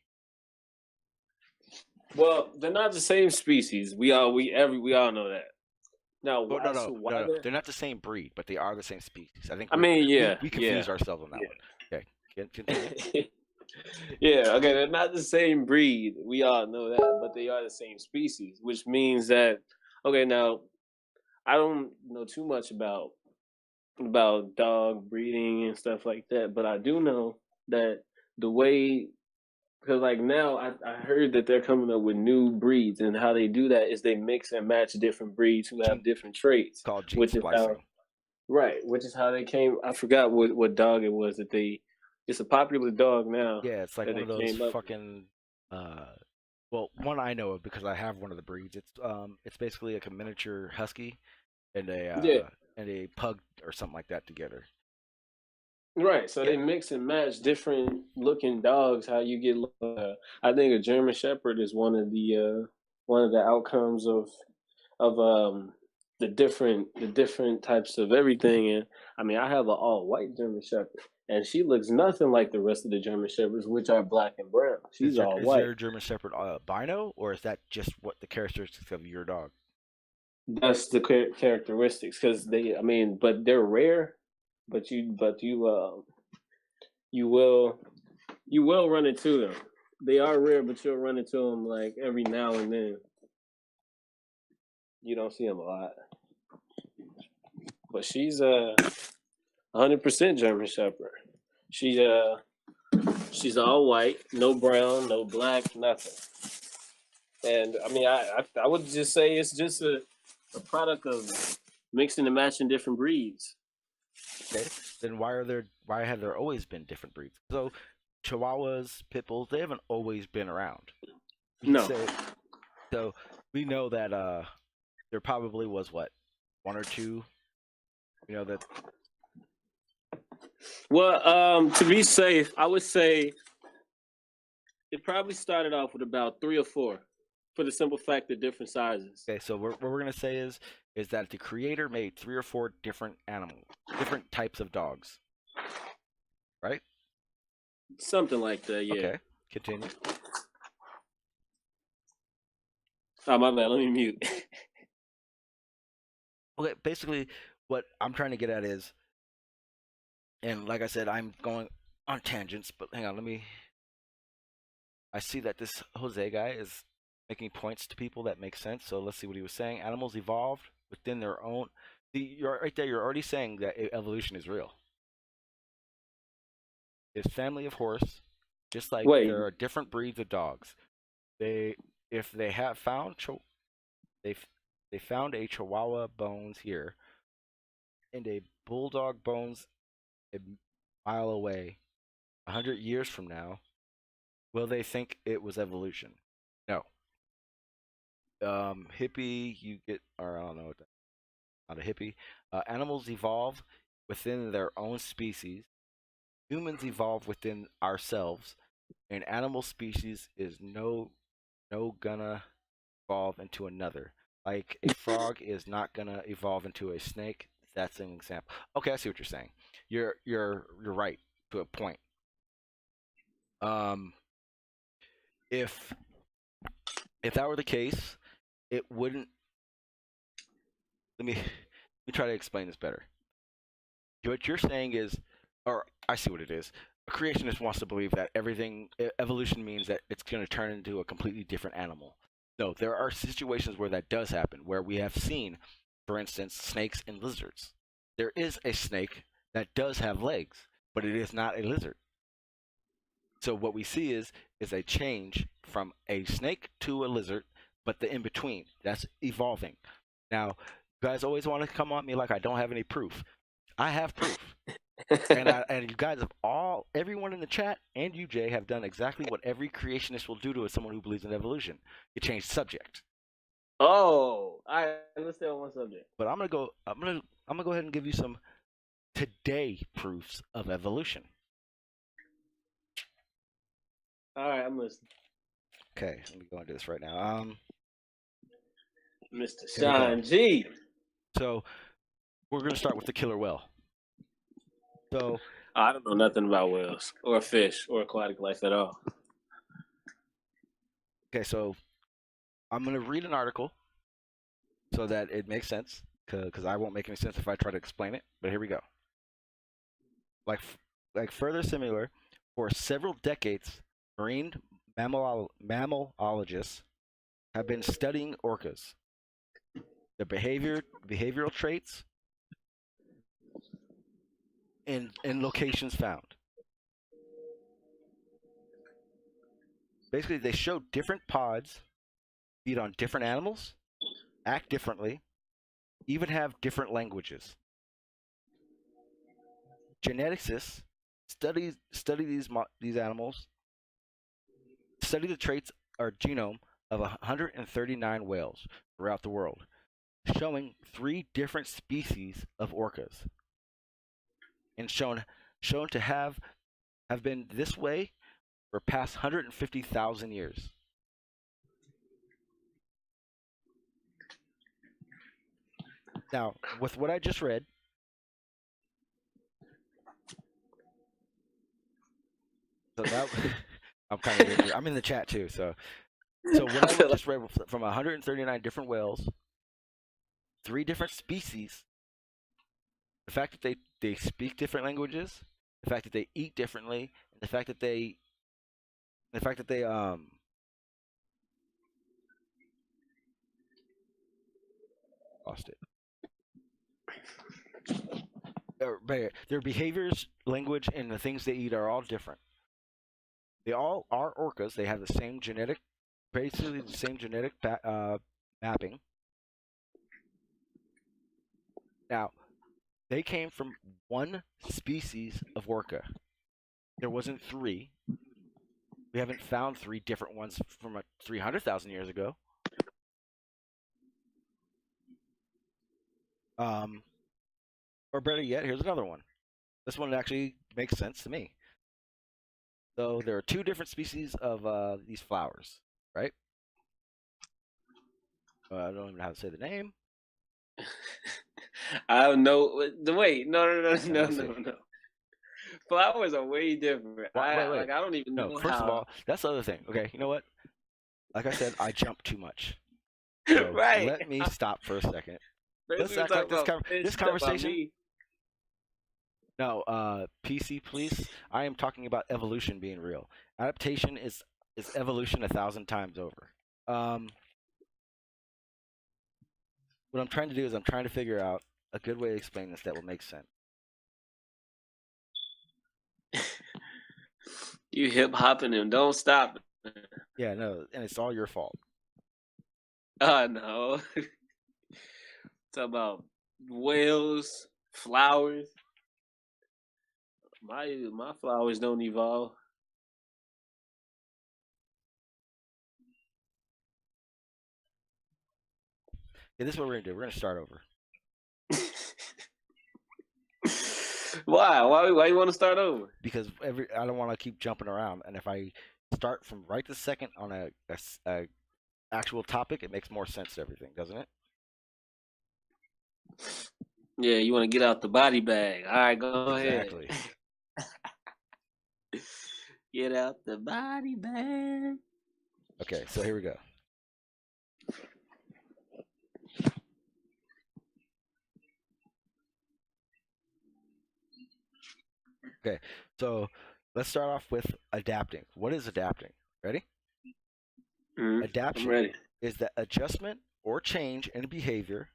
Well, they're not the same species. We all know that. Now, Oh, no, why? no, So why no, no. the? They're not the same breed, but they are the same species. I think I mean, yeah, we yeah. confused ourselves on that one. Okay, continue. Yeah, okay, they're not the same breed. We all know that, but they are the same species, which means that okay, now I don't know too much about dog breeding and stuff like that, but I do know that the way because like now I heard that they're coming up with new breeds, and how they do that is they mix and match different breeds who have Gene different traits, called gene which is how splicing. right, which is how they came. I forgot what dog it was that they. It's a popular dog now Yeah, it's like that one they of those came up with. fucking well, one I know of because I have one of the breeds. It's basically like a miniature husky Yeah, and a pug or something like that together. right. So Yeah. they mix and match different looking dogs. How you get, I think a German Shepherd is one of the outcomes of the different types of everything. And I mean, I have an all white German Shepherd, and she looks nothing like the rest of the German Shepherds, which are black and brown. She's all Is white. your German Shepherd albino, or is that just what the characteristics of your dog? That's the characteristics because I mean, but they're rare. But you you will run into them. They are rare, but you'll run into them like every now and then. You don't see them a lot. But she's 100% German Shepherd. She she's all white, no brown, no black, nothing. And I mean, I would just say it's just a product of mixing and matching different breeds. Okay, then why have there always been different breeds? So Chihuahuas, pit bulls, they haven't always been around. We can No. say so. We know that there probably was what one or two. You know that Well, to be safe, I would say it probably started off with about three or four, for the simple fact of different sizes. okay. So what we're gonna say is that the creator made 3 or 4 different animals, different types of dogs, right? Something like that, yeah. Okay, continue. Oh, my bad. Let me mute. Okay, basically, what I'm trying to get at is, and like I said, I'm going on tangents, but hang on, let me. I see that this Jose guy is making points to people that make sense. So let's see what he was saying. Animals evolved within their own. See, you're right there. You're already saying that evolution is real. This family of horse, just like Wait, there are different breeds of dogs. They, if they have found, they they found a Chihuahua bones here and a bulldog bones a mile away, 100 years from now, will they think it was evolution? No. Hippie, you get, or I don't know, not a hippie. Animals evolve within their own species. Humans evolve within ourselves. An animal species is no gonna evolve into another. Like a frog is not gonna evolve into a snake. That's an example. Okay, I see what you're saying. You're right to a point. Um, if if that were the case, it wouldn't. Let me try to explain this better. What you're saying is, or I see what it is. A creationist wants to believe that evolution means that it's going to turn into a completely different animal. No, there are situations where that does happen, where we have seen, for instance, snakes and lizards. There is a snake that does have legs, but it is not a lizard. So what we see is a change from a snake to a lizard, but the in between, that's evolving. Now, you guys always want to come at me like I don't have any proof. I have proof. And you guys have everyone in the chat and you, Jay, have done exactly what every creationist will do to someone who believes in evolution. You change the subject. oh, all right. Let's stay on one subject. But I'm gonna go ahead and give you some today proofs of evolution. All right, I'm listening. Okay, let me go into this right now. Mr. Here we go. Sean G. So we're gonna start with the killer whale. So I don't know nothing about whales or fish or aquatic life at all. okay, so I'm gonna read an article so that it makes sense. because I won't make any sense if I try to explain it. But here we go. Like further similar, for several decades, marine mammalogists have been studying orcas, the behavioral traits, and locations found. Basically, they show different pods feed on different animals, act differently, even have different languages. Geneticists study these animals, study the traits or genome of 139 whales throughout the world, showing 3 different species of orcas, and shown to have been this way for past 150,000 years. Now, with what I just read, so that I'm in the chat too. So what I just read from 139 different whales, 3 different species, the fact that they speak different languages, the fact that they eat differently, and the fact that they lost it. Their behaviors, language, and the things they eat are all different. They all are orcas. They have the same genetic, basically the same genetic mapping. Now, they came from one species of orca. There wasn't 3. We haven't found 3 different ones from 300,000 years ago. Or better yet, here's another one. This one actually makes sense to me. So there are 2 different species of these flowers, right? I don't even know how to say the name. I don't know. Wait, no. Flowers are way different. Wait. I don't even know. First of all, that's the other thing. Okay, you know what? Like I said, I jump too much. So right. Let me stop for a second. Let's act like this conversation. No, PC, please. I am talking about evolution being real. Adaptation is evolution 1,000 times over. What I'm trying to do is I'm trying to figure out a good way to explain this that will make sense. You hip hopping and don't stop. Yeah, no, and it's all your fault. No. Talk about whales, flowers. My flowers don't evolve. Yeah, this is what we're gonna do. We're gonna start over. Why? Why you want to start over? Because I don't want to keep jumping around, and if I start from right this second on a actual topic, it makes more sense to everything, doesn't it? Yeah, you want to get out the body bag. All right, go Exactly. ahead. Get out the body bag. Okay, so here we go. Okay, so let's start off with adapting. What is adapting? Ready? Adaptation I'm ready. is the adjustment or change in behavior,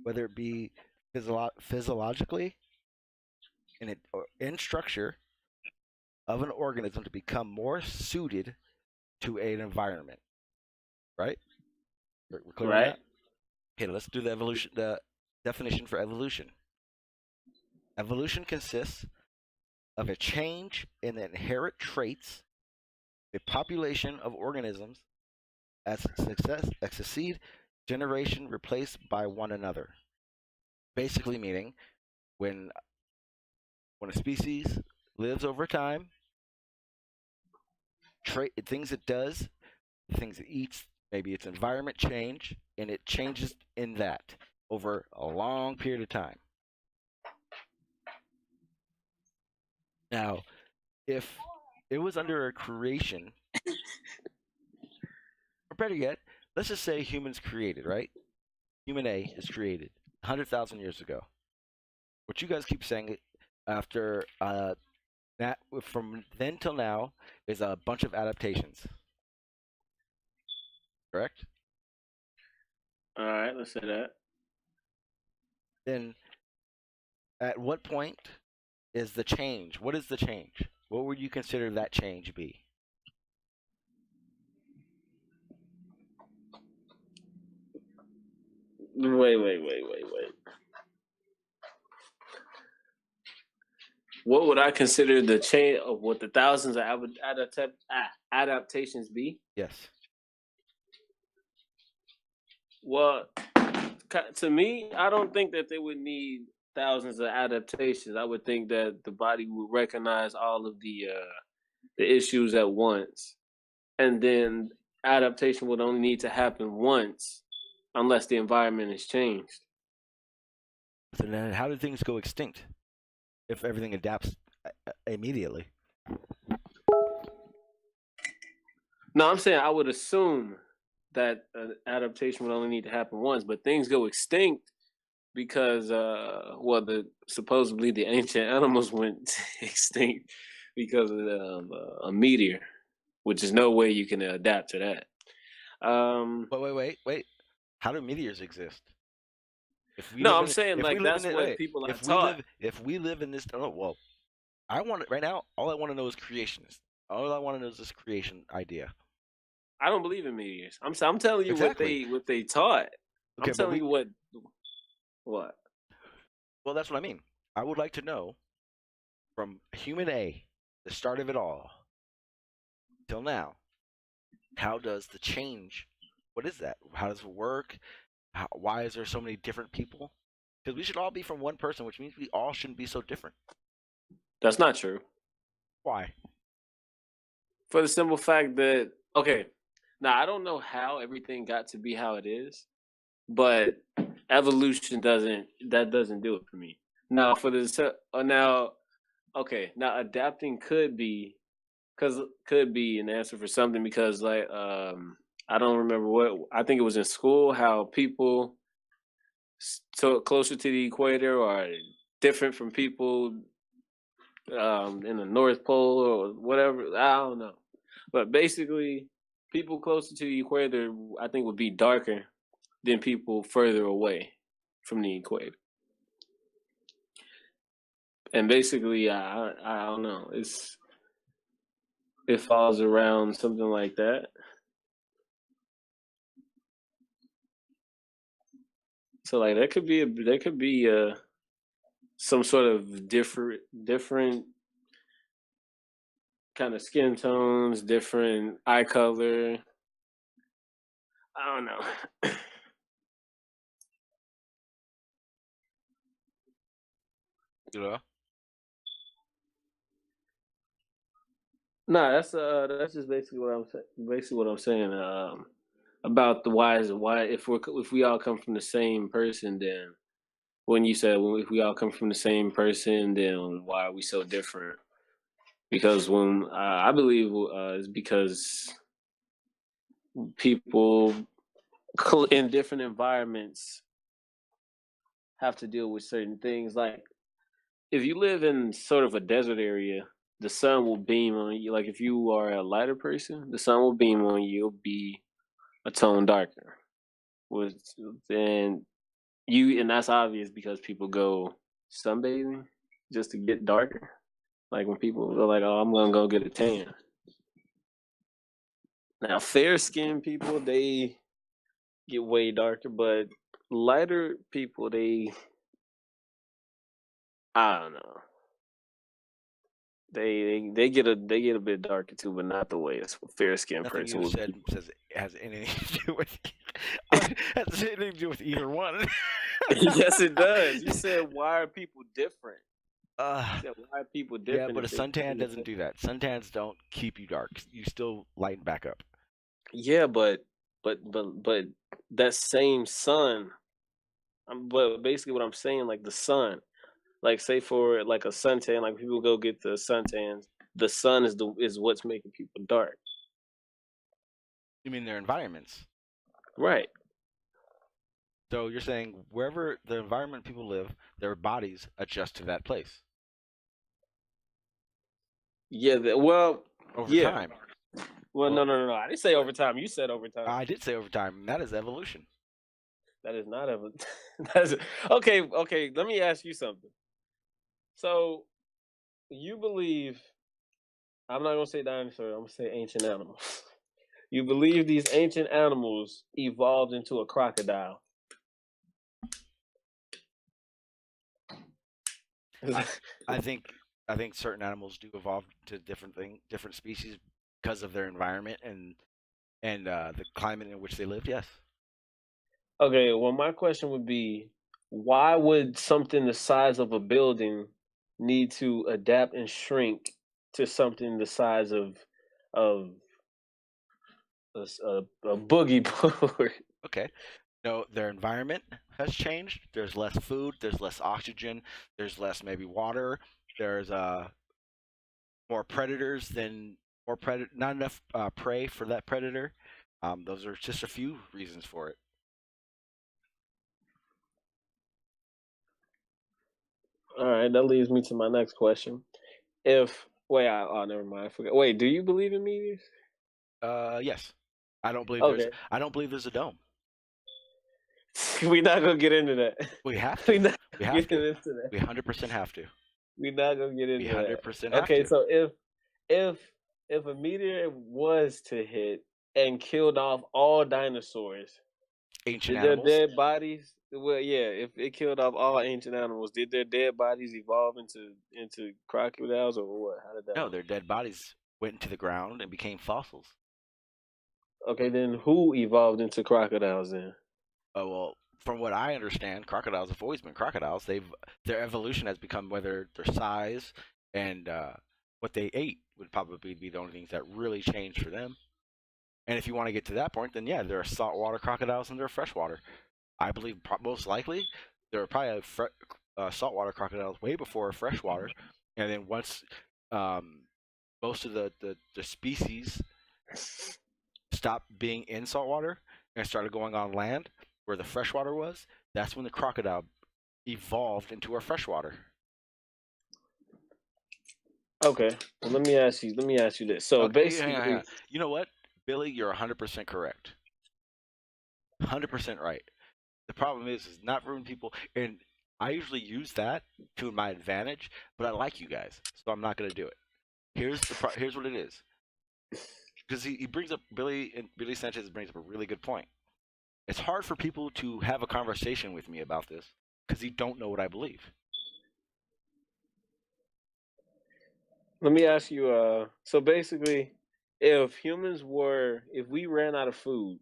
whether it be physiologically or in structure of an organism to become more suited to an environment. Right? We're clear on that? Okay, let's do the definition for evolution. Evolution consists of a change in the inherent traits of a population of organisms as succeed generation replaced by one another. Basically meaning when a species lives over time, things it does, things it eats, maybe its environment change, and it changes in that over a long period of time. Now, if it was under a creation, or better yet, let's just say humans created, right? Human A is created. 100,000 years ago. What you guys keep saying after that from then till now is a bunch of adaptations. Correct? All right, let's say that. Then at what point is the change? What is the change? What would you consider that change be? Wait. What would I consider the chain of what the thousands of adaptations be? Yes. Well, to me, I don't think that they would need thousands of adaptations. I would think that the body would recognize all of the issues at once, and then adaptation would only need to happen once, unless the environment has changed. So then, how do things go extinct if everything adapts immediately? No, I'm saying I would assume that an adaptation would only need to happen once, but things go extinct because, supposedly the ancient animals went extinct because of a meteor, which is no way you can adapt to that. Wait. How do meteors exist? No, I'm saying like that's what people are taught. If we live in this, oh well, I want it right now. All I want to know is creationist. All I want to know is this creation idea. I don't believe in meteors. I'm telling you Exactly. what they taught. Okay, I'm telling you what. Well, that's what I mean. I would like to know from human A, the start of it all, till now, how does the change? What is that? How does it work? Why is there so many different people? Because we should all be from one person, which means we all shouldn't be so different. That's not true. Why? For the simple fact that, okay, now I don't know how everything got to be how it is, but evolution doesn't do it for me. Now for the now adapting could be an answer for something because like I don't remember what I think it was in school how people so closer to the equator are different from people in the North Pole or whatever. I don't know, but basically, people closer to the equator, I think, would be darker than people further away from the equator. And basically, I don't know. It falls around something like that. So like there could be some sort of different kind of skin tones, different eye color. I don't know. You know? No, that's just basically what I'm saying. Basically, what I'm saying about the why if we all come from the same person, then when you said if we all come from the same person, then why are we so different? Because when I believe it's because people in different environments have to deal with certain things. Like if you live in sort of a desert area, the sun will beam on you. Like if you are a lighter person, the sun will beam on you. You'll be a tone darker. With and and that's obvious because people go sunbathing just to get darker. Like when people are like, "Oh, I'm gonna go get a tan." Now, fair skinned people they get way darker, but lighter people I don't know. They get a bit darker too, but not the way a fair skinned Nothing person you would said be. says it has anything to do with has anything to do with either one. Yes, it does. You said why are people different? Uh, You said why are people yeah, different? but a if they suntan doesn't do that. Suntans don't keep you dark. You still lighten back up. Yeah, but that same sun. But basically, what I'm saying, like the sun, like say for like a suntan, like people go get the suntans. The sun is what's making people dark, You mean their environments? right? So you're saying wherever the environment people live, their bodies adjust to that place Yeah. Well. over Yeah. time. Well, Well, no. I didn't say but overtime. You said overtime. I did say over time, and that is evolution. That is not ever. That's okay. Okay. Let me ask you something. So you believe? I'm not gonna say dinosaur. I'm gonna say ancient animals. You believe these ancient animals evolved into a crocodile? I, I think I think certain animals do evolve to different species because of their environment and the climate in which they lived. Yes. Okay, well, my question would be, why would something the size of a building need to adapt and shrink to something the size of a boogie board? Okay. No, their environment has changed. There's less food. There's less oxygen. There's less maybe water. There's more predators than more predator. Not enough prey for that predator. Those are just a few reasons for it. All right, that leads me to my next question. If wait, oh, never mind, I forgot. Wait, do you believe in meteors? Yes. Okay, I don't believe there's a dome. we're not gonna get into that. We have We're to. not We have getting to. into that. We 100% have to. We're not gonna get We into that. 100% have Okay, to. so if if a meteor was to hit and killed off all dinosaurs, Ancient did their animals. dead bodies? Well, yeah, if it killed off all ancient animals, did their dead bodies evolve into crocodiles or what? How did that No, work? their dead bodies went into the ground and became fossils. Okay, then who evolved into crocodiles then? Oh well, from what I understand, crocodiles have always been crocodiles. Their evolution has become whether their size and what they ate would probably be the only things that really changed for them. And if you want to get to that point, then yeah, there are saltwater crocodiles and there are freshwater. I believe most likely there are probably saltwater crocodiles way before freshwater, and then once um, most of the species stopped being in saltwater and started going on land where the freshwater was, that's when the crocodile evolved into our freshwater. Okay, well, let me ask you this. So Okay, hang on, hang on. basically, You know what, Billy, you're 100% correct. 100% right. The problem is not ruin people, and I usually use that to my advantage, but I like you guys, so I'm not going to do it. Here's what it is, because he brings up Billy Sanchez brings up a really good point. It's hard for people to have a conversation with me about this because you don't know what I believe. let me ask you. So basically, if we ran out of food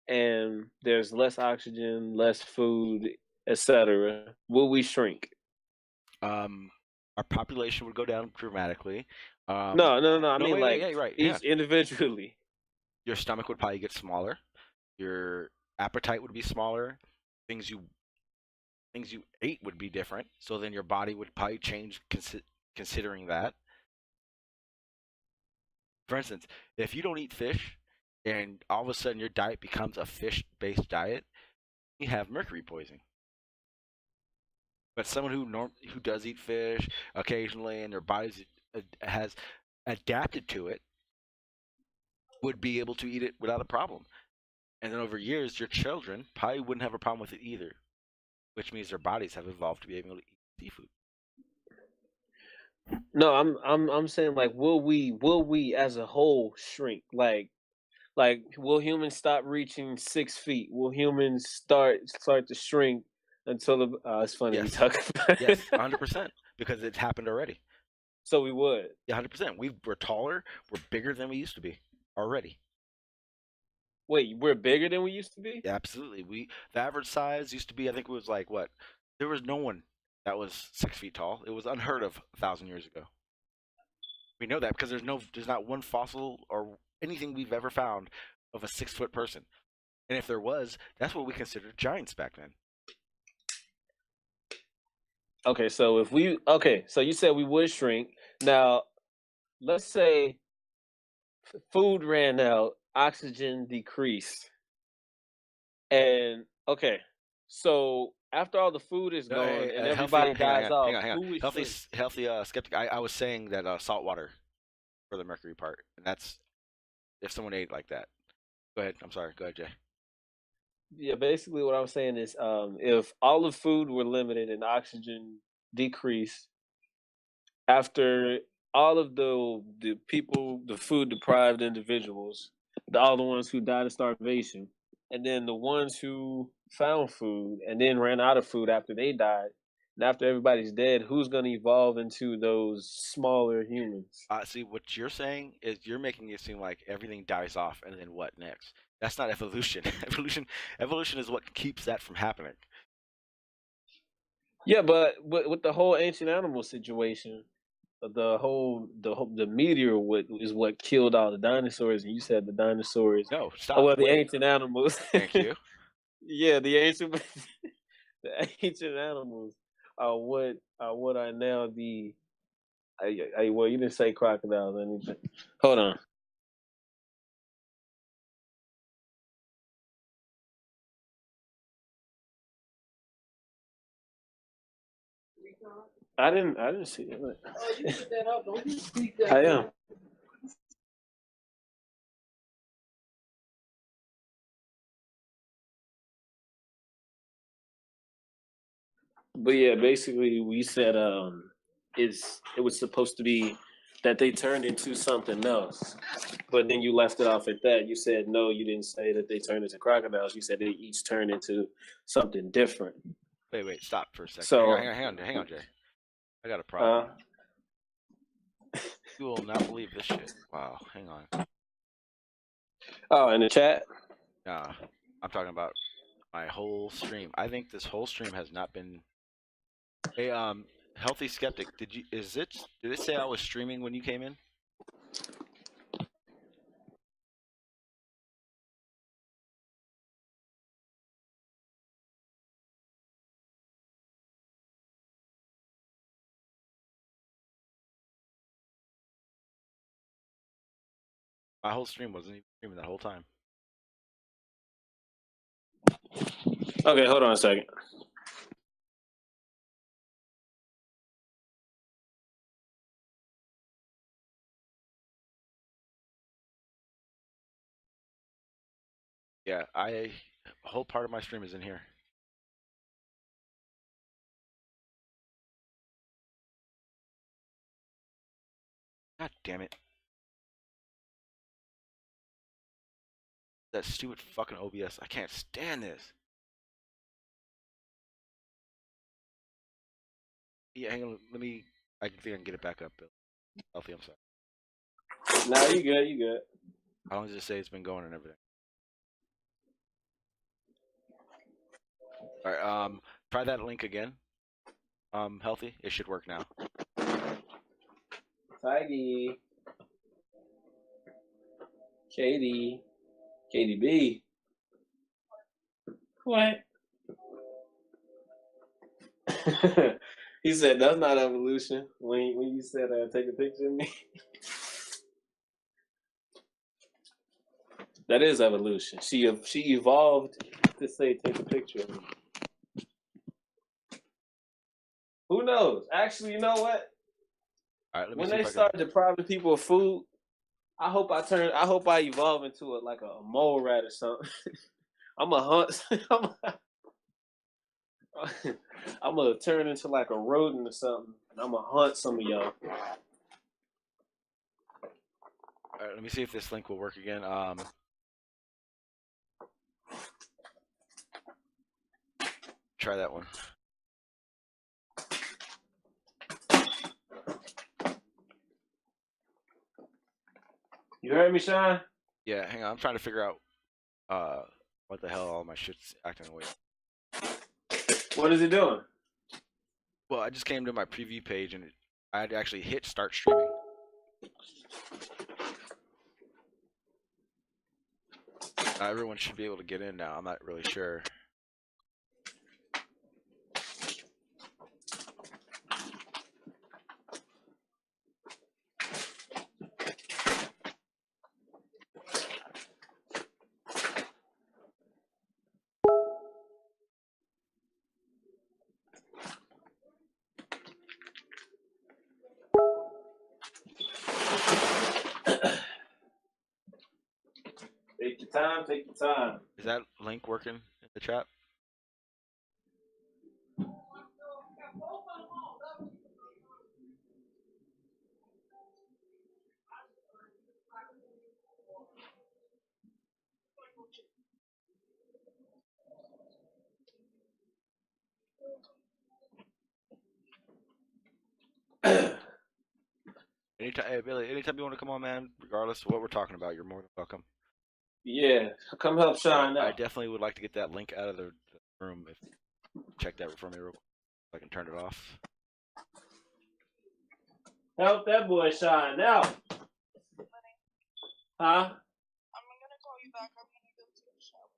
and there's less oxygen, less food, etc., will we shrink? Um, our population would go down dramatically. No. I No, mean, wait, like yeah, you're right. Yeah, each individually. your stomach would probably get smaller. Your appetite would be smaller. Things you things you ate would be different. So then your body would probably change considering that. For instance, if you don't eat fish and all of a sudden your diet becomes a fish-based diet, you have mercury poisoning. But someone who does eat fish occasionally and their bodies has adapted to it would be able to eat it without a problem. And then over years, your children probably wouldn't have a problem with it either, which means their bodies have evolved to be able to eat seafood. No, I'm saying like, will we as a whole shrink? Like, will humans stop reaching 6 feet? Will humans start to shrink until it's funny we Yes, talk about it. yes, 100%, because it's happened already. So we would. Yeah, 100%. We're taller, we're bigger than we used to be already. Wait, we're bigger than we used to be? Yeah, absolutely. The average size used to be, I think it was like what? There was no one that was 6 feet tall. It was unheard of 1,000 years ago. We know that because there's not one fossil or anything we've ever found of a 6 foot person. And if there was, that's what we considered giants back then. Okay, so you said we would shrink. Now, let's say food ran out, oxygen decreased, and Okay, so after all the food is No, gone and healthy. everybody dies Hang off, on, hang on. who is Healthy, free? healthy. Skeptic. I was saying that salt water for the mercury part, and that's if someone ate like that. Go ahead. I'm sorry. Go ahead, Jay. Yeah, basically what I'm saying is, if all the food were limited and oxygen decreased after all of the people, the food deprived individuals, all the ones who died of starvation, and then the ones who found food and then ran out of food after they died, and after everybody's dead, who's going to evolve into those smaller humans? See, what you're saying is you're making it seem like everything dies off, and then what next? That's not evolution. Evolution is what keeps that from happening. Yeah, but with the whole ancient animal situation, the meteor is what killed all the dinosaurs, and you said the dinosaurs. No, Oh stop. well, the Wait. ancient animals. Thank you. Yeah, the ancient the ancient animals are what are now the. Well, you didn't say crocodiles or anything. Hold on. I didn't see that. Oh, you put that up. Don't you speak that? I am. But yeah, basically we said it was supposed to be that they turned into something else. But then you left it off at that. You said no, you didn't say that they turned into crocodiles. You said they each turned into something different. Wait. Stop for a second. So Hang on, Jay. I got a problem. uh You will not believe this shit. Wow. Hang on. oh, in the chat. Nah, I'm talking about my whole stream. I think this whole stream has not been. Hey, healthy skeptic. Did it say I was streaming when you came in? My whole stream wasn't even streaming that whole time. Okay, hold on a second. Yeah, a whole part of my stream is in here. God damn it. That stupid fucking OBS. I can't stand this. Yeah, hang on. I think I can get it back up, Bill. Healthy, I'm sorry. No, you good, you good. How long does it say it's been going and everything? All right, try that link again. Healthy. It should work now. Tiggy. KDB. What? He said that's not evolution. When you said take a picture of me, that is evolution. She evolved to say take a picture of me. Who knows? Actually, you know what? All right, let me When see they if I start can. depriving people of food, I hope I evolve into a mole rat or something. I'm a hunt. I'm gonna turn into like a rodent or something, and I'm gonna hunt some of y'all. All right, let me see if this link will work again. Try that one. You heard me, Sean? Yeah, hang on. I'm trying to figure out what the hell all my shit's acting away. What is it doing? Well, I just came to my preview page and I had to actually hit start streaming. Everyone should be able to get in now. I'm not really sure. Take your time. Take your time. Is that link working in the chat? Anytime, hey Billy, anytime you want to come on, man, regardless of what we're talking about, you're more than welcome. Yeah, come help Sean out. I definitely would like to get that link out of the room. If check that for me real quick, so I can turn it off. Help that boy Sean out. Huh? I'm gonna call you back. I'm gonna go to the shower.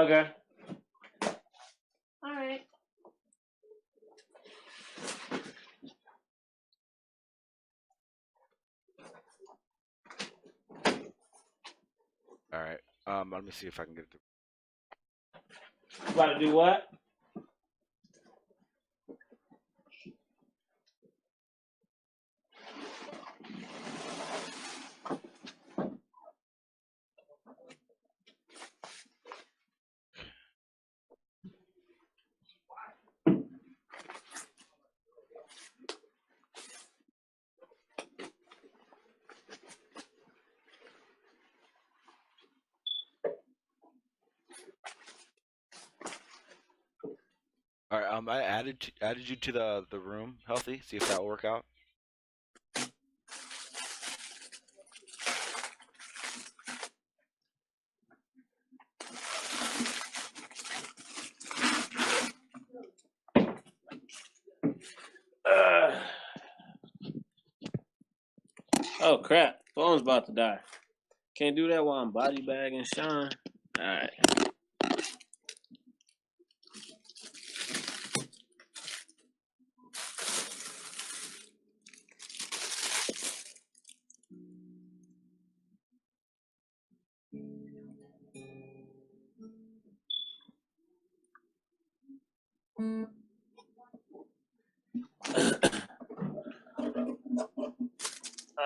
Okay. All right. All right. Let me see if I can get it through. About to do what? All right. I added you to the room, healthy. See if that will work out. Oh crap! Phone's about to die. Can't do that while I'm body bagging Sean. All right.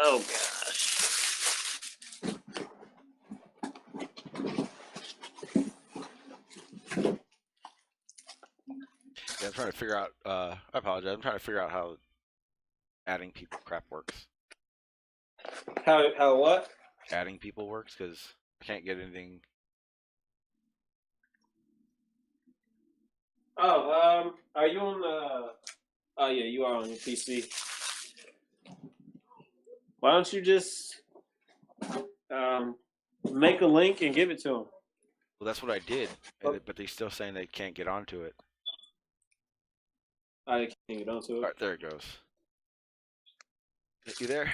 Oh gosh. Yeah, I'm trying to figure out. I apologize. I'm trying to figure out how adding people crap works. How what? Adding people works because I can't get anything. Oh, are you on the? Oh yeah, you are on your PC. Why don't you just make a link and give it to them? Well, that's what I did, but they're still saying they can't get onto it. I can't get onto it. All right, there it goes. You there?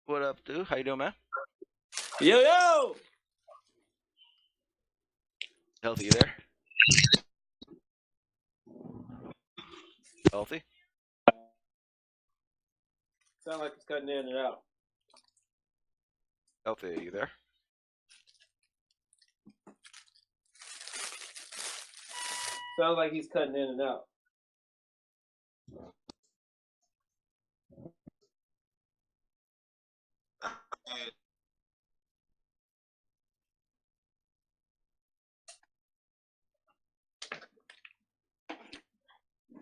What up, dude? How you doing, man? Yo. Healthy, you there? Healthy? Sound like it's cutting in and out. Healthy, you there? Sounds like he's cutting in and out.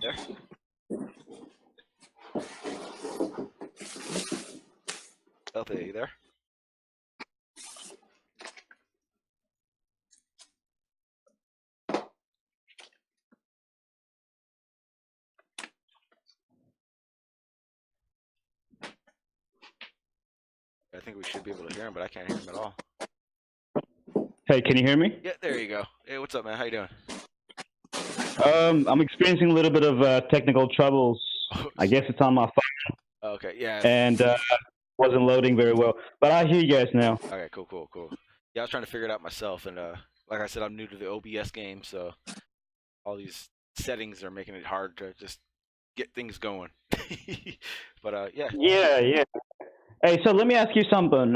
There? Healthy, you there? I think we should be able to hear him, but I can't hear him at all. Hey, can you hear me? Yeah, there you go. Hey, what's up, man? How you doing? I'm experiencing a little bit of technical troubles. I guess it's on my phone. Okay, yeah. And wasn't loading very well. But I hear you guys now. Okay, cool. Yeah, I was trying to figure it out myself, and like I said, I'm new to the OBS game, so all these settings are making it hard to just get things going. But yeah. Yeah. Hey, so let me ask you something.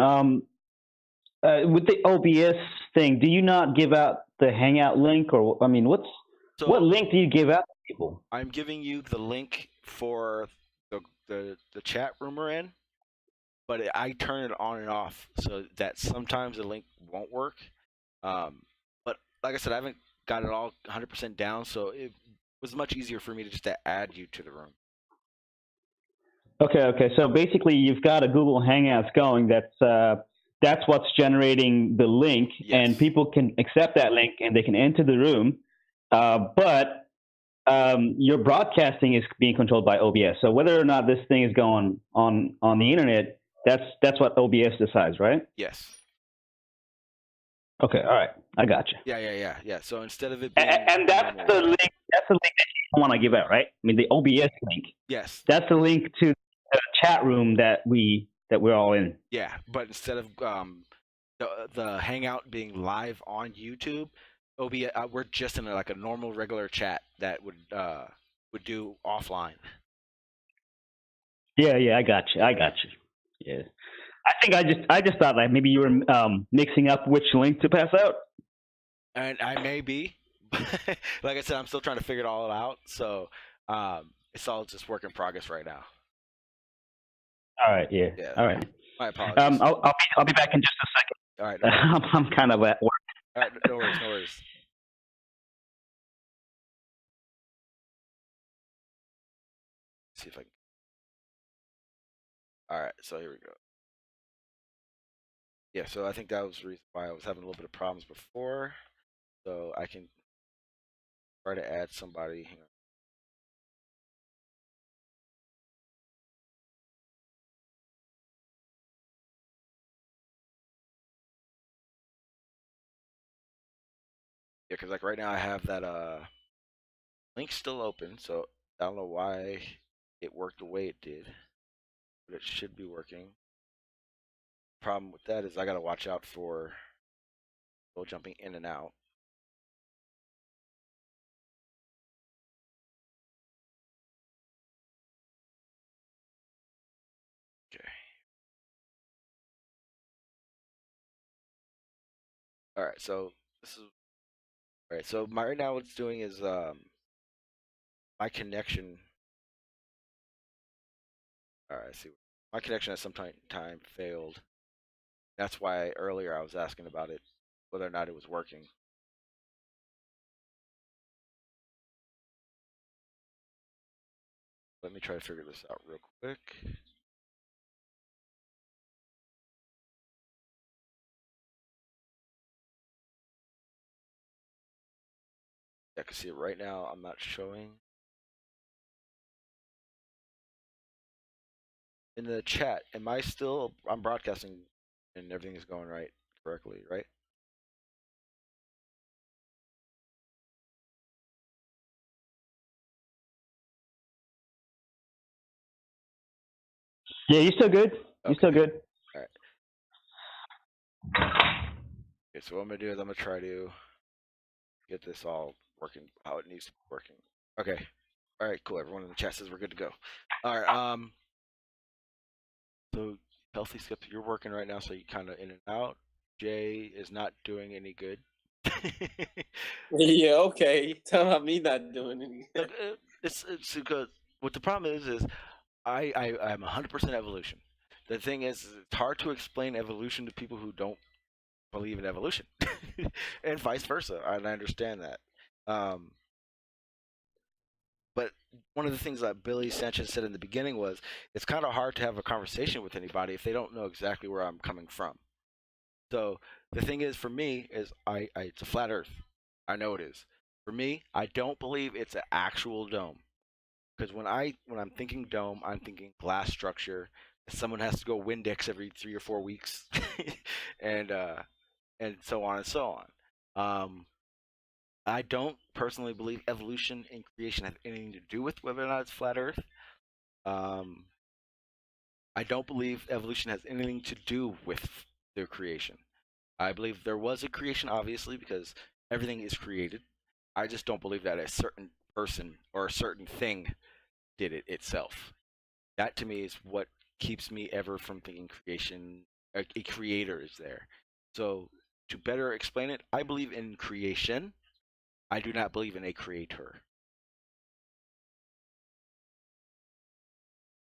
With the OBS thing, do you not give out the Hangout link, or I mean, what link do you give out to people? I'm giving you the link for the chat room we're in, but I turn it on and off so that sometimes the link won't work. But like I said, I haven't got it all 100% down, so it was much easier for me to just to add you to the room. Okay. So basically, you've got a Google Hangouts going. That's what's generating the link, and Yes. people can accept that link and they can enter the room. But your broadcasting is being controlled by OBS. So whether or not this thing is going on the internet, that's what OBS decides, right? Yes. Okay. All right. I got you. Yeah. So instead of it being And that's normal- the link. That's the link that you want to give out, right? I mean, the OBS link. Yes. That's the link to the chat room that we're all in. Yeah, but instead of the hangout being live on YouTube, we're just in like a normal regular chat that would do offline. Yeah, I got you. Yeah, I think I just thought like maybe you were mixing up which link to pass out. And I may be, like I said, I'm still trying to figure it all out. So it's all just work in progress right now. All right. Yeah. All right. My apologies. I'll be back in just a second. All right. No worries. I'm kind of at work. All right. No worries. See if I can. All right. So here we go. Yeah. So I think that was the reason why I was having a little bit of problems before. So I can try to add somebody. Hang on. Yeah, because like right now I have that link still open, so I don't know why it worked the way it did, but it should be working. Problem with that is I gotta watch out for people jumping in and out. Okay. All right, so this is all right. So right now what it's doing is my connection. All right, I see. My connection at some time failed. That's why earlier I was asking about it, whether or not it was working. Let me try to figure this out real quick. I can see it right now. I'm not showing. In the chat, I'm broadcasting and everything is going right correctly, right? Yeah, you still good? You still good? All right. Okay, so what I'm gonna do is I'm gonna try to get this all working how it needs to be working. Okay. All right, cool. Everyone in the chat says we're good to go. All right. So healthy skips, you're working right now, so you kind of in and out. Jay is not doing any good. Yeah, okay. Tell about me not doing anything. It's because what the problem is I'm 100% evolution. The thing is, it's hard to explain evolution to people who don't believe in evolution, and vice versa. And I understand that. But one of the things that Billy Sanchez said in the beginning was, it's kind of hard to have a conversation with anybody if they don't know exactly where I'm coming from. So the thing is, for me, is it's a flat Earth. I know it is. For me, I don't believe it's an actual dome. Because when I'm thinking dome, I'm thinking glass structure. Someone has to go Windex every 3 or 4 weeks, and so on and so on. I don't personally believe evolution and creation have anything to do with whether or not it's flat Earth. I don't believe evolution has anything to do with their creation. I believe there was a creation, obviously, because everything is created. I just don't believe that a certain person or a certain thing did it itself. That to me is what keeps me ever from thinking creation, a creator is there. So to better explain it, I believe in creation. I do not believe in a creator.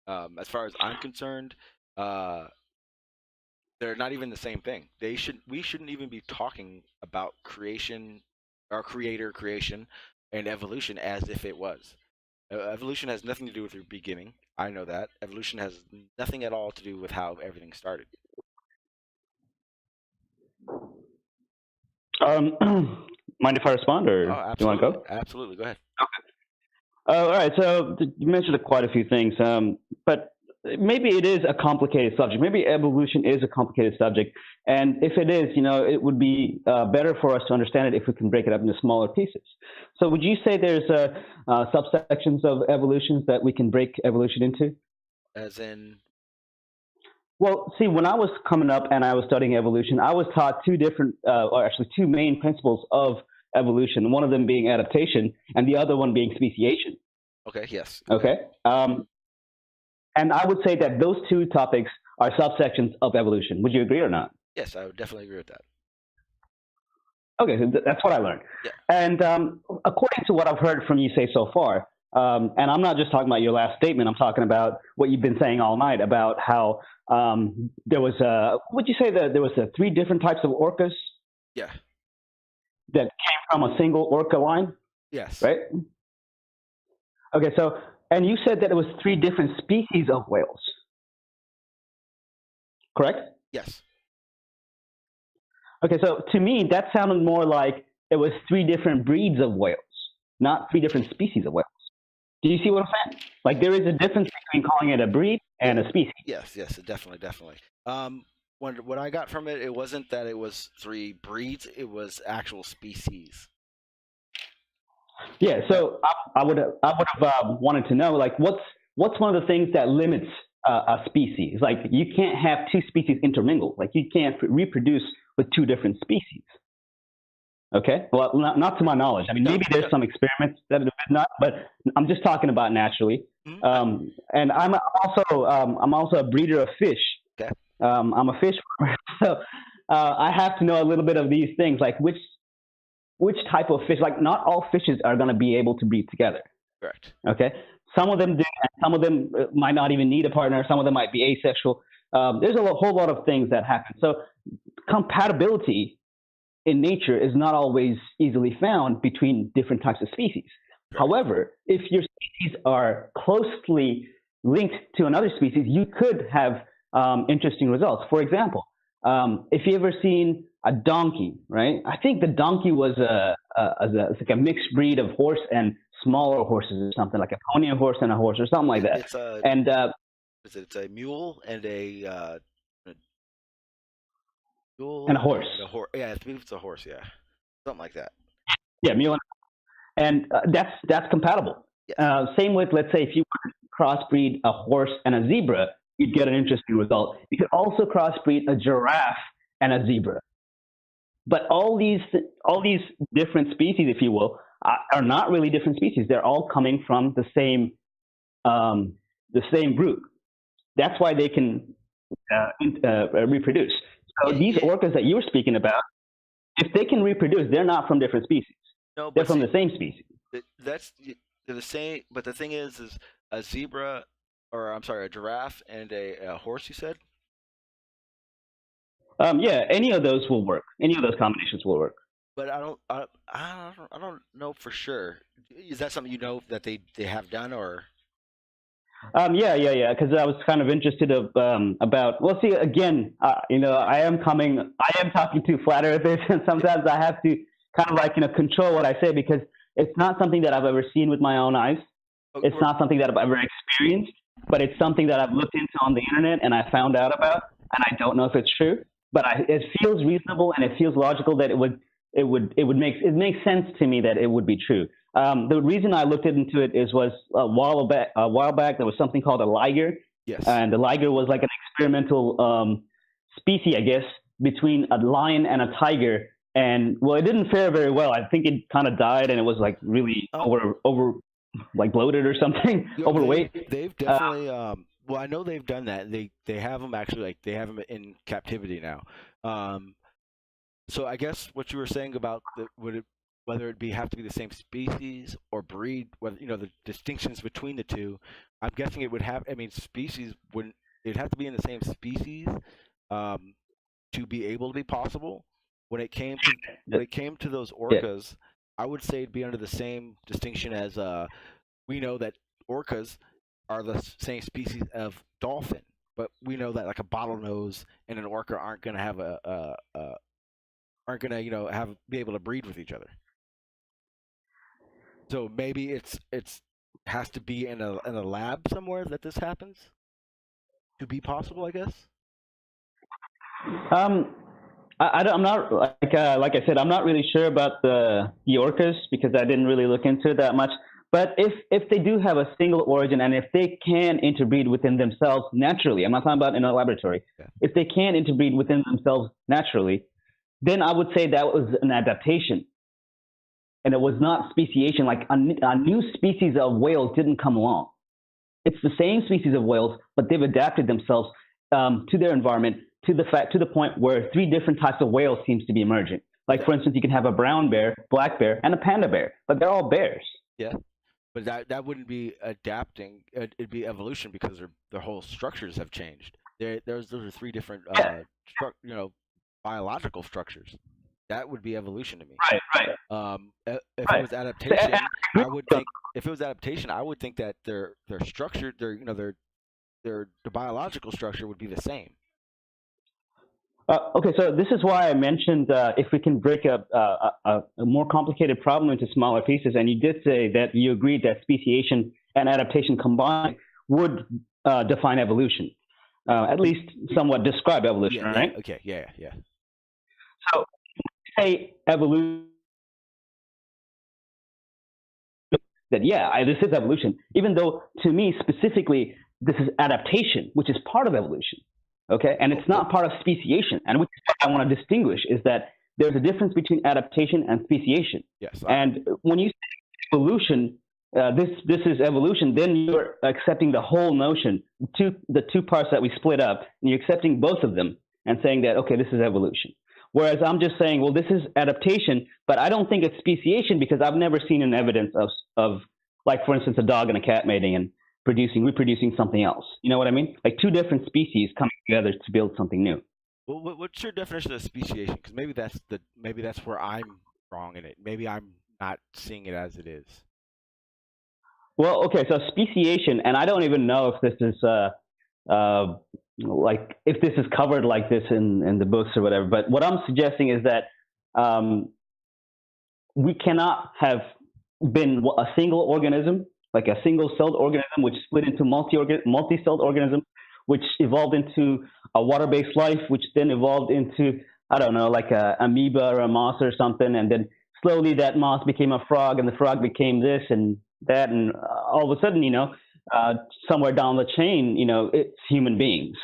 As far as I'm concerned, They're not even the same thing. We shouldn't even be talking about creation or creation and evolution as if it was. Evolution has nothing to do with your beginning. I know that. Evolution has nothing at all to do with how everything started. Mind if I respond, or Oh, you want to go? absolutely. Go ahead. All right. So you mentioned quite a few things, but maybe it is a complicated subject. Maybe evolution is a complicated subject, and if it is, it would be better for us to understand it if we can break it up into smaller pieces. So, would you say there's subsections of evolutions that we can break evolution into? As in, Well, see, when I was coming up and I was studying evolution, I was taught or actually two main principles of evolution. One of them being adaptation, and the other one being speciation. okay, yes. Okay. And I would say that those two topics are subsections of evolution. Would you agree or not? Yes, I would definitely agree with that. Okay, so that's what I learned. Yeah. And according to what I've heard from you say so far, and I'm not just talking about your last statement, I'm talking about what you've been saying all night about how there was would you say that there was 3 different types of orcas? Yeah. That came from a single orca line? Yes. Right? Okay, so, and you said that it was 3 different species of whales. Correct? Yes. Okay, so to me, that sounded more like it was 3 different breeds of whales, not 3 different species of whales. Do you see what I'm saying? Like, there is a difference between calling it a breed and a species. Yes, definitely. What I got from it, it wasn't that it was 3 breeds; it was actual species. Yeah, so I would have wanted to know, like, what's one of the things that limits a species? Like, you can't have 2 species intermingle. Like, you can't reproduce with 2 different species. Okay, well, not to my knowledge. I mean, maybe there's some experiments that have been done, but I'm just talking about naturally. Mm-hmm. And I'm also a breeder of fish. Okay. I'm a fish farmer, so I have to know a little bit of these things, like which type of fish. Like, not all fishes are going to be able to breed together. Correct. Okay, some of them do, and some of them might not even need a partner. Some of them might be asexual. There's a whole lot of things that happen. So compatibility in nature is not always easily found between different types of species. Right. However, if your species are closely linked to another species, you could have interesting results. For example, if you ever seen a donkey, right? I think the donkey was it's like a mixed breed of horse and smaller horses or something, like a pony horse and a horse or something like that. It's a mule and a and a horse. Yeah, I believe it's a horse. Yeah, something like that. Yeah, mule and that's compatible. Yes. Same with, let's say, if you crossbreed a horse and a zebra, you'd get an interesting result. You could also crossbreed a giraffe and a zebra. But all these different species, if you will, are not really different species. They're all coming from the same group. That's why they can reproduce. So these orcas that you were speaking about, if they can reproduce, they're not from different species. No, they're from the same species. They're the same. But the thing is a zebra, or I'm sorry, a giraffe and a horse. You said. Yeah, any of those will work. Any of those combinations will work. But I don't know for sure. Is that something that they have done, or? Yeah. Because I was kind of interested about. Well, see, again, I am talking to flat earthers, and sometimes I have to kind of like control what I say, because it's not something that I've ever seen with my own eyes. It's not something that I've ever experienced, but it's something that I've looked into on the internet and I found out about, and I don't know if it's true. But it feels reasonable and it feels logical that it makes sense to me that it would be true. The reason I looked into it was a while back there was something called a liger. Yes. And the liger was like an experimental species, I guess, between a lion and a tiger. And well, it didn't fare very well. I think it kind of died, and it was like really over like bloated or something, overweight. They've definitely. Well, I know they've done that. They have them actually, like, they have them in captivity now. So I guess what you were saying about whether it have to be the same species or breed, whether the distinctions between the two. I'm guessing it would have. I mean, species wouldn't. It'd have to be in the same species. to be able to be possible. When it came to those orcas, I would say it'd be under the same distinction as we know that orcas are the same species of dolphin, but we know that like a bottlenose and an orca aren't gonna have aren't gonna be able to breed with each other. So maybe it's has to be in a lab somewhere that this happens to be possible, I guess. I'm not like I said, I'm not really sure about the orcas because I didn't really look into it that much. But if they do have a single origin and if they can interbreed within themselves naturally, I'm not talking about in a laboratory. Yeah. If they can interbreed within themselves naturally, then I would say that was an adaptation, and it was not speciation. Like a new species of whales didn't come along. It's the same species of whales, but they've adapted themselves to their environment to the point where 3 different types of whales seems to be emerging. Like for instance, you can have a brown bear, black bear, and a panda bear, but they're all bears. Yeah, but that wouldn't be adapting. It'd be evolution because their whole structures have changed. Those are 3 different biological structures. That would be evolution to me. Right. If it was adaptation, I would think. If it was adaptation, I would think that their structure, the biological structure would be the same. Okay, so this is why I mentioned if we can break up a more complicated problem into smaller pieces, and you did say that you agreed that speciation and adaptation combined would define evolution, at least somewhat describe evolution, right? Yeah, okay, yeah. So, say evolution, that this is evolution, even though to me specifically, this is adaptation, which is part of evolution. Okay, and it's not part of speciation, and what I want to distinguish is that there's a difference between adaptation and speciation. Yes. And when you say evolution, this is evolution, then you're accepting the whole notion, the 2 parts that we split up, and you're accepting both of them and saying that, okay, this is evolution. Whereas I'm just saying, well, this is adaptation, but I don't think it's speciation because I've never seen an evidence of like, for instance, a dog and a cat mating and reproducing something else. You know what I mean? Like 2 different species coming together to build something new. Well, what's your definition of speciation? Because maybe that's where I'm wrong in it. Maybe I'm not seeing it as it is. Well, okay, so speciation, and I don't even know if this is like if this is covered like this in the books or whatever. But what I'm suggesting is that we cannot have been a single organism, like a single-celled organism, which split into multi-celled organism, which evolved into a water-based life, which then evolved into, I don't know, like a amoeba or a moss or something, and then slowly that moss became a frog, and the frog became this and that, and all of a sudden, somewhere down the chain, it's human beings.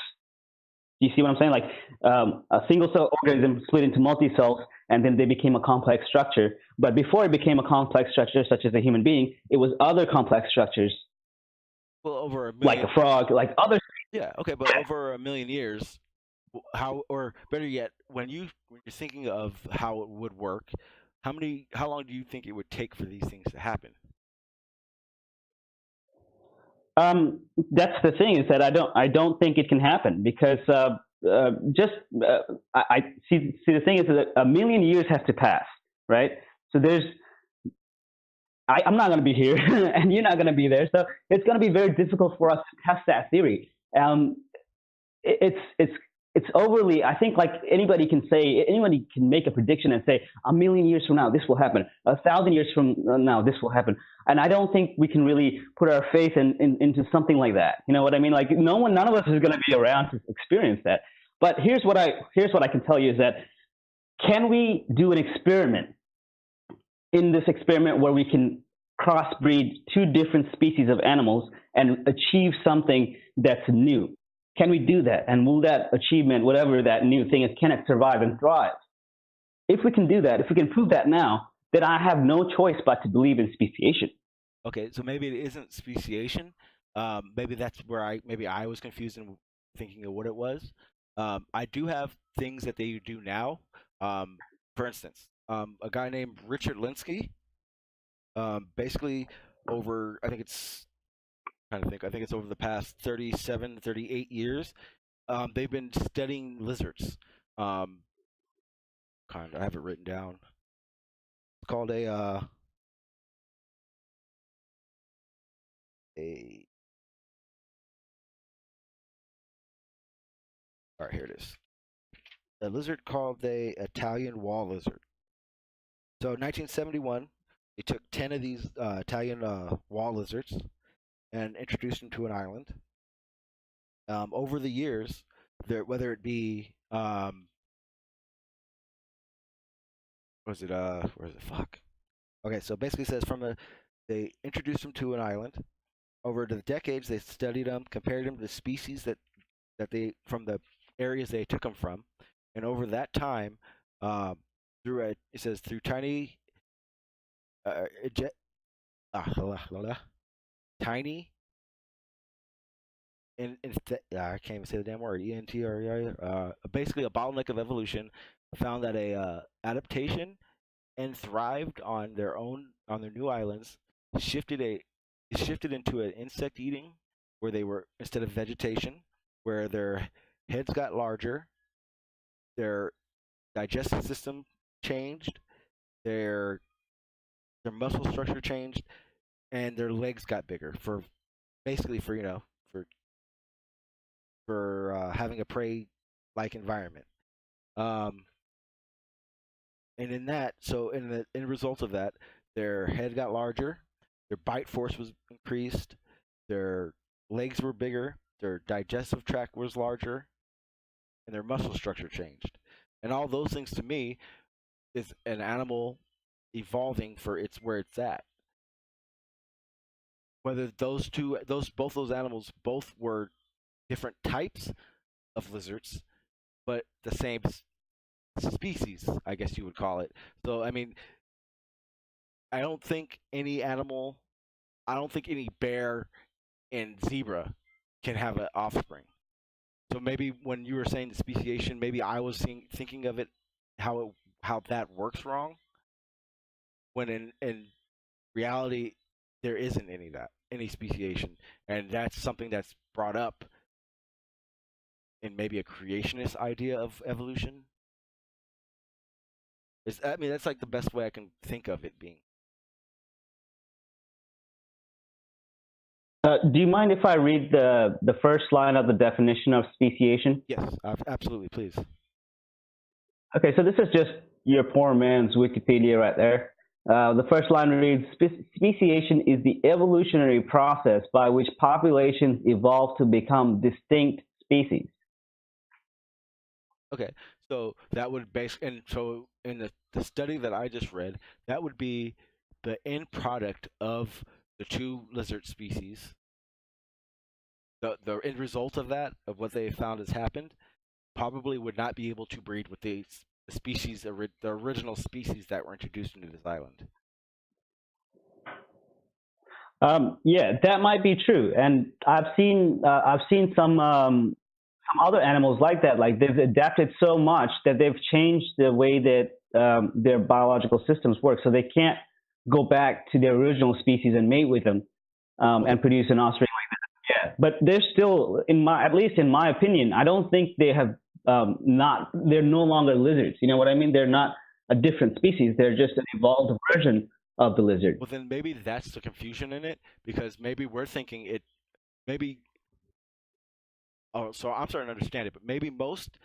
You see what I'm saying? Like a single-cell organism split into multi-cells, and then they became a complex structure. But before it became a complex structure, such as a human being, it was other complex structures. Well, over a million, like a frog, like other. Yeah, okay, but over 1 million years, how, or better yet, when you're thinking of how it would work, how long do you think it would take for these things to happen? That's the thing, is that I don't think it can happen because I see the thing is that 1 million years has to pass, right? So I'm not going to be here and you're not going to be there. So it's going to be very difficult for us to test that theory. It's overly, I think, like anybody can make a prediction and say 1 million years from now, this will happen. 1,000 years from now, this will happen. And I don't think we can really put our faith into something like that. You know what I mean? Like none of us is going to be around to experience that. But here's what I can tell you is that, can we do an experiment in this experiment where we can crossbreed 2 different species of animals and achieve something that's new? Can we do that? And will that achievement, whatever that new thing is, can it survive and thrive? If we can do that, if we can prove that now, then I have no choice but to believe in speciation. Okay, so maybe it isn't speciation. Maybe that's where I was confused in thinking of what it was. I do have things that they do now. For instance, a guy named Richard Linsky, basically over, I think it's over the past 37, 38 years, they've been studying lizards. Um, kind of, I have it written down. It's called a. All right, here it is. A lizard called the Italian wall lizard. So in 1971, they took 10 of these Italian wall lizards and introduced them to an island. Over the years, whether it be was it where is it? Fuck. Okay, so basically, it says they introduced them to an island. Over the decades, they studied them, compared them to the species that they from the areas they took them from, and over that time, it says through tiny, tiny, I can't even say the damn word. Basically a bottleneck of evolution found that a adaptation and thrived on their new islands, shifted into an insect eating where they were instead of vegetation, where their heads got larger, their digestive system changed, their muscle structure changed, and their legs got bigger for basically for having a prey like environment. Um, and in that, so in the end result of that, their head got larger, their bite force was increased, their legs were bigger, their digestive tract was larger, and their muscle structure changed. And all those things to me is an animal evolving for where it's at. Whether both those animals both were different types of lizards, but the same species, I guess you would call it. So, I mean, I don't think any bear and zebra can have an offspring. So maybe when you were saying the speciation, maybe I was thinking of it how that works wrong. When in reality, there isn't any speciation, and that's something that's brought up in maybe a creationist idea of evolution. I mean, that's like the best way I can think of it being. Do you mind if I read the first line of the definition of speciation? Yes, absolutely, please. Okay, so this is just your poor man's Wikipedia right there. The first line reads, speciation is the evolutionary process by which populations evolve to become distinct species. Okay, so that would and so in the study that I just read, that would be the end product of the two lizard species. The end result of that, of what they found has happened, probably would not be able to breed with the original species that were introduced into this island. Yeah, that might be true, and I've seen some other animals like that. Like they've adapted so much that they've changed the way that their biological systems work, so they can't go back to their original species and mate with them and produce an offspring like that. Yeah, but they're still, at least in my opinion, I don't think they have they're no longer lizards. You know what I mean? They're not a different species. They're just an evolved version of the lizard. Well, then maybe that's the confusion in it, because maybe we're thinking it, maybe. Oh, so I'm starting to understand it, but maybe most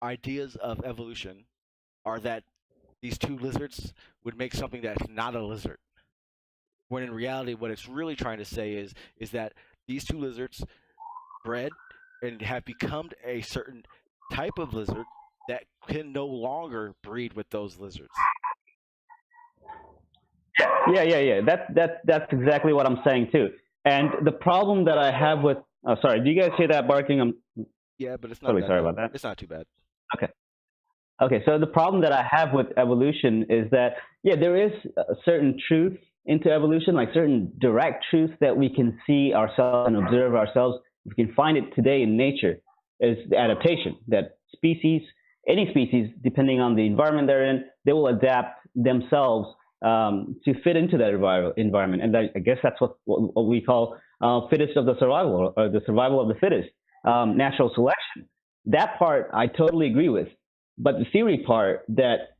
ideas of evolution are that these two lizards would make something that's not a lizard. When in reality, what it's really trying to say is that these two lizards bred and have become a certain type of lizard that can no longer breed with those lizards. Yeah. That's exactly what I'm saying too. And the problem that I have with sorry, do you guys hear that barking? Yeah, but it's not. Sorry about that. It's not too bad. Okay. So the problem that I have with evolution is that there is a certain truth into evolution, like certain direct truths that we can see ourselves and observe ourselves. We can find it today in nature. Is the adaptation that any species, depending on the environment they're in, they will adapt themselves to fit into that environment. And I guess that's what we call fittest of the survival, or the survival of the fittest, natural selection. That part I totally agree with. but the theory part that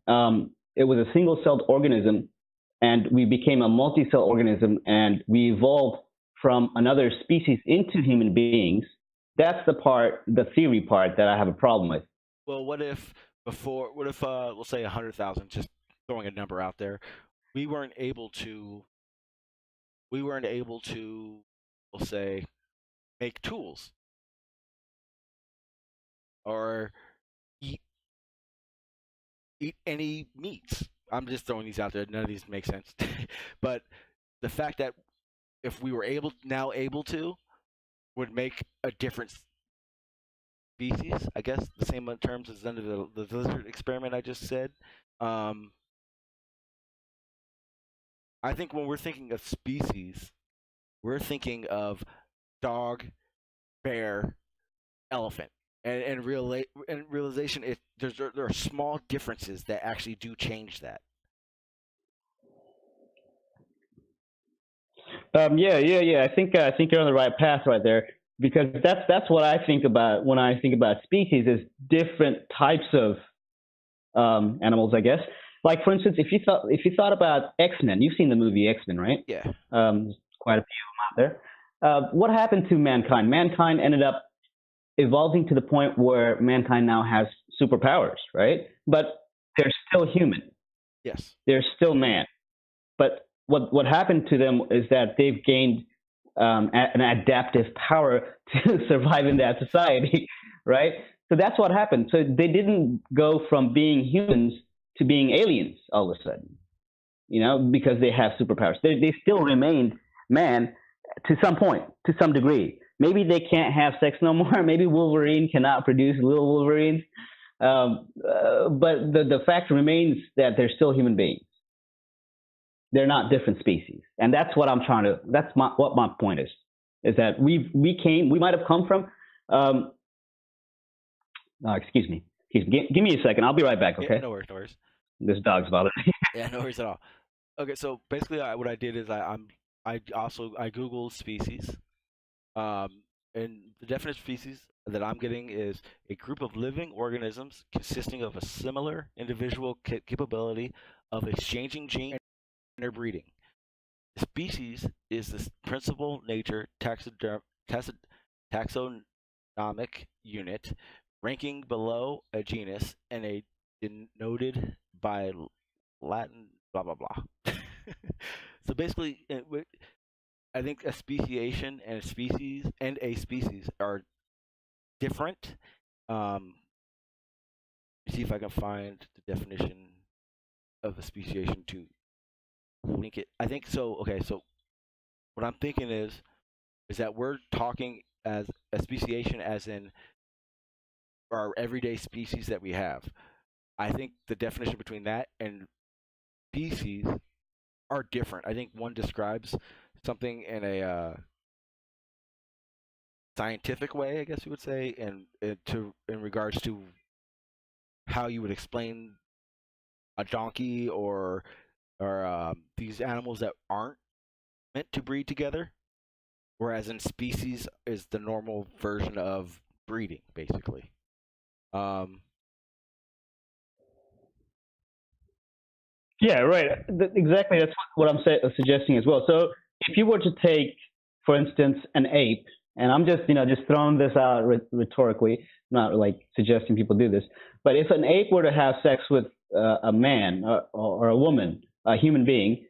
it was a single-celled organism, and we became a multi-cell organism, and we evolved from another species into human beings. That's the theory part that I have a problem with. Well, what if we'll say 100,000, just throwing a number out there, we weren't able to, we'll say, make tools or eat any meats. I'm just throwing these out there. None of these make sense. But the fact that if we were able to would make a different species, I guess, the same in terms as under the lizard experiment I just said. I think when we're thinking of species, we're thinking of dog, bear, elephant, and realization there are small differences that actually do change that. Yeah. I think you're on the right path right there, because that's what I think about when I think about species, is different types of animals, I guess. Like, for instance, if you thought about X-Men, you've seen the movie X-Men, right? Yeah. There's quite a few of them out there. What happened to mankind? Mankind ended up evolving to the point where mankind now has superpowers, right? But they're still human. Yes. They're still man. But what happened to them is that they've gained an adaptive power to survive in that society, right? So that's what happened. So they didn't go from being humans to being aliens all of a sudden, because they have superpowers. They still remained man to some point, to some degree. Maybe they can't have sex no more. Maybe Wolverine cannot produce little Wolverines. But the fact remains that they're still human beings. They're not different species, and that's what I'm trying to. That's what my point is that we might have come from. Excuse me. Give me a second. I'll be right back. Okay. Yeah, no worries. This dog's bothering me. Yeah, no worries at all. Okay, so basically, what I did is I googled species, and the definition of species that I'm getting is a group of living organisms consisting of a similar individual capability of exchanging genes and interbreeding. Species is the principal nature taxonomic unit, ranking below a genus and a denoted by Latin blah blah blah. So basically, I think a speciation and a species are different. Let me see if I can find the definition of a speciation to link it. I think so. Okay, so what I'm thinking is that we're talking as a speciation as in our everyday species that we have. I think the definition between that and species are different. I think one describes something in a scientific way, I guess you would say, and in regards to how you would explain a donkey or these animals that aren't meant to breed together, whereas in species is the normal version of breeding, basically. Yeah, right. Exactly. That's what I'm suggesting as well. So if you were to take, for instance, an ape, and I'm just throwing this out rhetorically, not like suggesting people do this, but if an ape were to have sex with a man or a woman, a human being,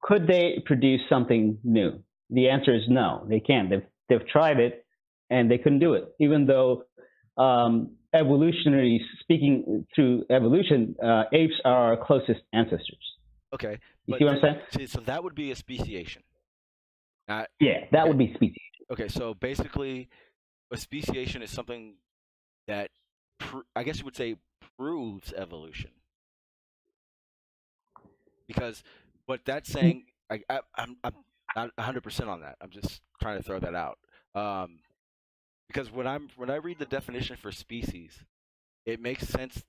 could they produce something new? The answer is no, they can't. They've tried it, and they couldn't do it, even though evolutionary speaking, through evolution, apes are our closest ancestors. Okay. You see what I'm saying? So that would be a speciation. Yeah, that would be speciation. Okay, so basically, a speciation is something that I guess you would say proves evolution, because what that's saying, I'm not 100% on that. I'm just trying to throw that out. Because when I read the definition for species, it makes sense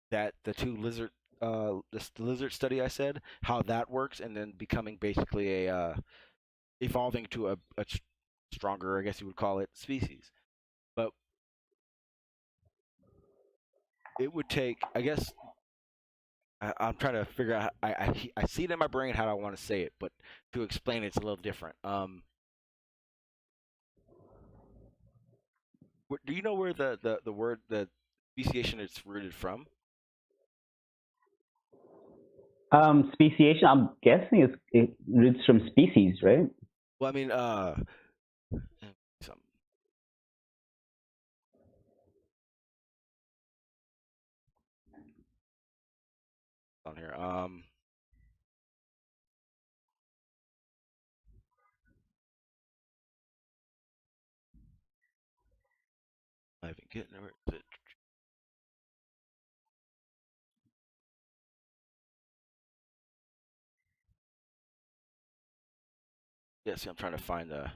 that the lizard study I said, how that works, and then becoming basically evolving to a stronger, I guess you would call it, species. But it would take, I guess, I'm trying to figure out. I see it in my brain how I want to say it, but to explain it's a little different. Do you know where the word the speciation is rooted from? Speciation, I'm guessing it roots from species, right? Well, I mean, some on here. I haven't getting where is it? Yeah, see, I'm trying to find the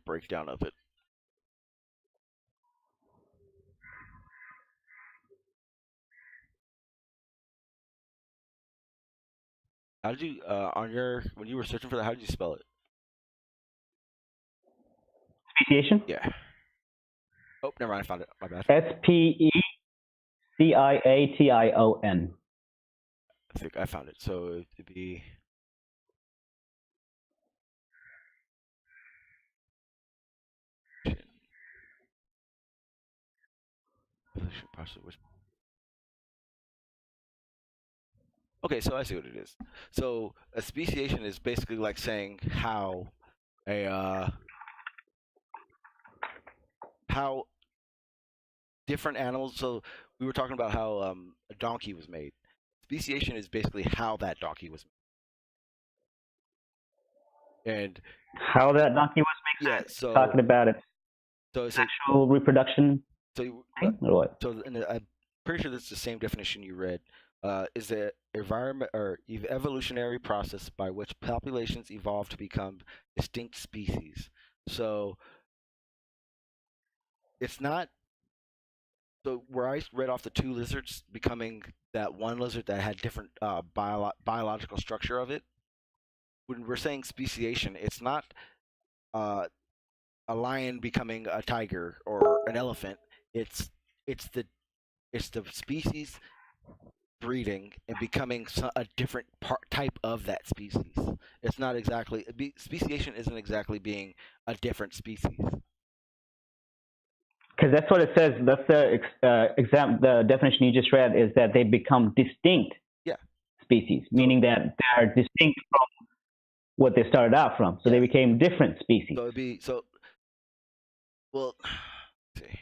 breakdown of it. How did you on your when you were searching for that? How did you spell it? Speciation? Yeah. Oh, never mind. I found it. My bad. SPECIATION. I think I found it. So it'd be okay, so I see what it is. So a speciation is basically like saying how a how different animals. So we were talking about how a donkey was made. Speciation is basically how that donkey was made. And How that donkey was made? yeah, so Talking about its so sexual reproduction so thing, or what? so I'm pretty sure that's the same definition you read. Is the environment or evolutionary process by which populations evolve to become distinct species. So it's not so where I read off the two lizards becoming that one lizard that had different biological structure of it. When we're saying speciation, it's not uh, a lion becoming a tiger or an elephant. It's it's the it's the species breeding and becoming a different type of that species. It's not exactly speciation isn't exactly being a different species. Because that's what it says. That's the the definition you just read is that they become distinct Yeah. species, meaning that they are distinct from what they started out from. So they became different species. So it'd be well, let's see.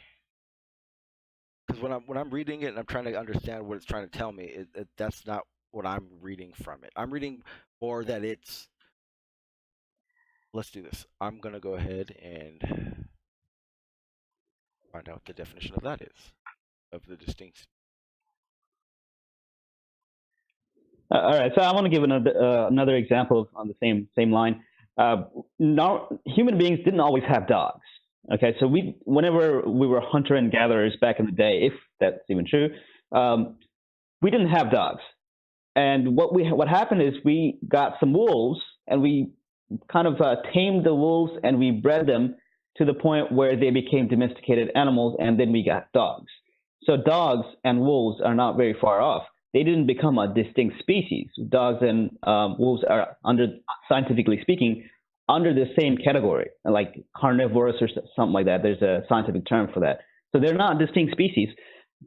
Because when I'm reading it and I'm trying to understand what it's trying to tell me, that's not what I'm reading from it. I'm reading more that it's. Let's do this. I'm gonna go ahead and find out what the definition of that is, of the distinct. All right, so I want to give another example on the same line. Human beings didn't always have dogs. Okay, so whenever we were hunter and gatherers back in the day, if that's even true, we didn't have dogs. And what happened is we got some wolves and we kind of tamed the wolves and we bred them to the point where they became domesticated animals, and then we got dogs. So dogs and wolves are not very far off. They didn't become a distinct species. Dogs and wolves are, scientifically speaking, under the same category, like carnivorous or something like that. There's a scientific term for that. So they're not distinct species.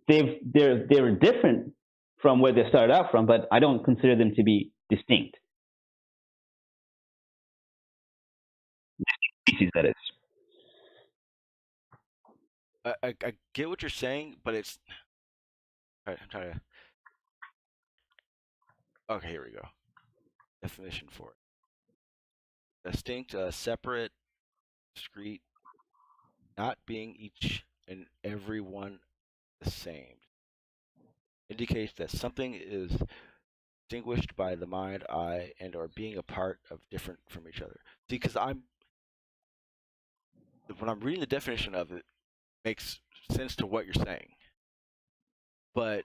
They're different from where they started out from, but I don't consider them to be distinct. Species, that is. I get what you're saying, but it's. All right, I'm trying to. Okay, here we go. Definition for it: distinct, separate, discrete, not being each and every one the same. Indicates that something is distinguished by the mind, eye, and or being a part of different from each other. See, because when I'm reading the definition of it, makes sense to what you're saying. But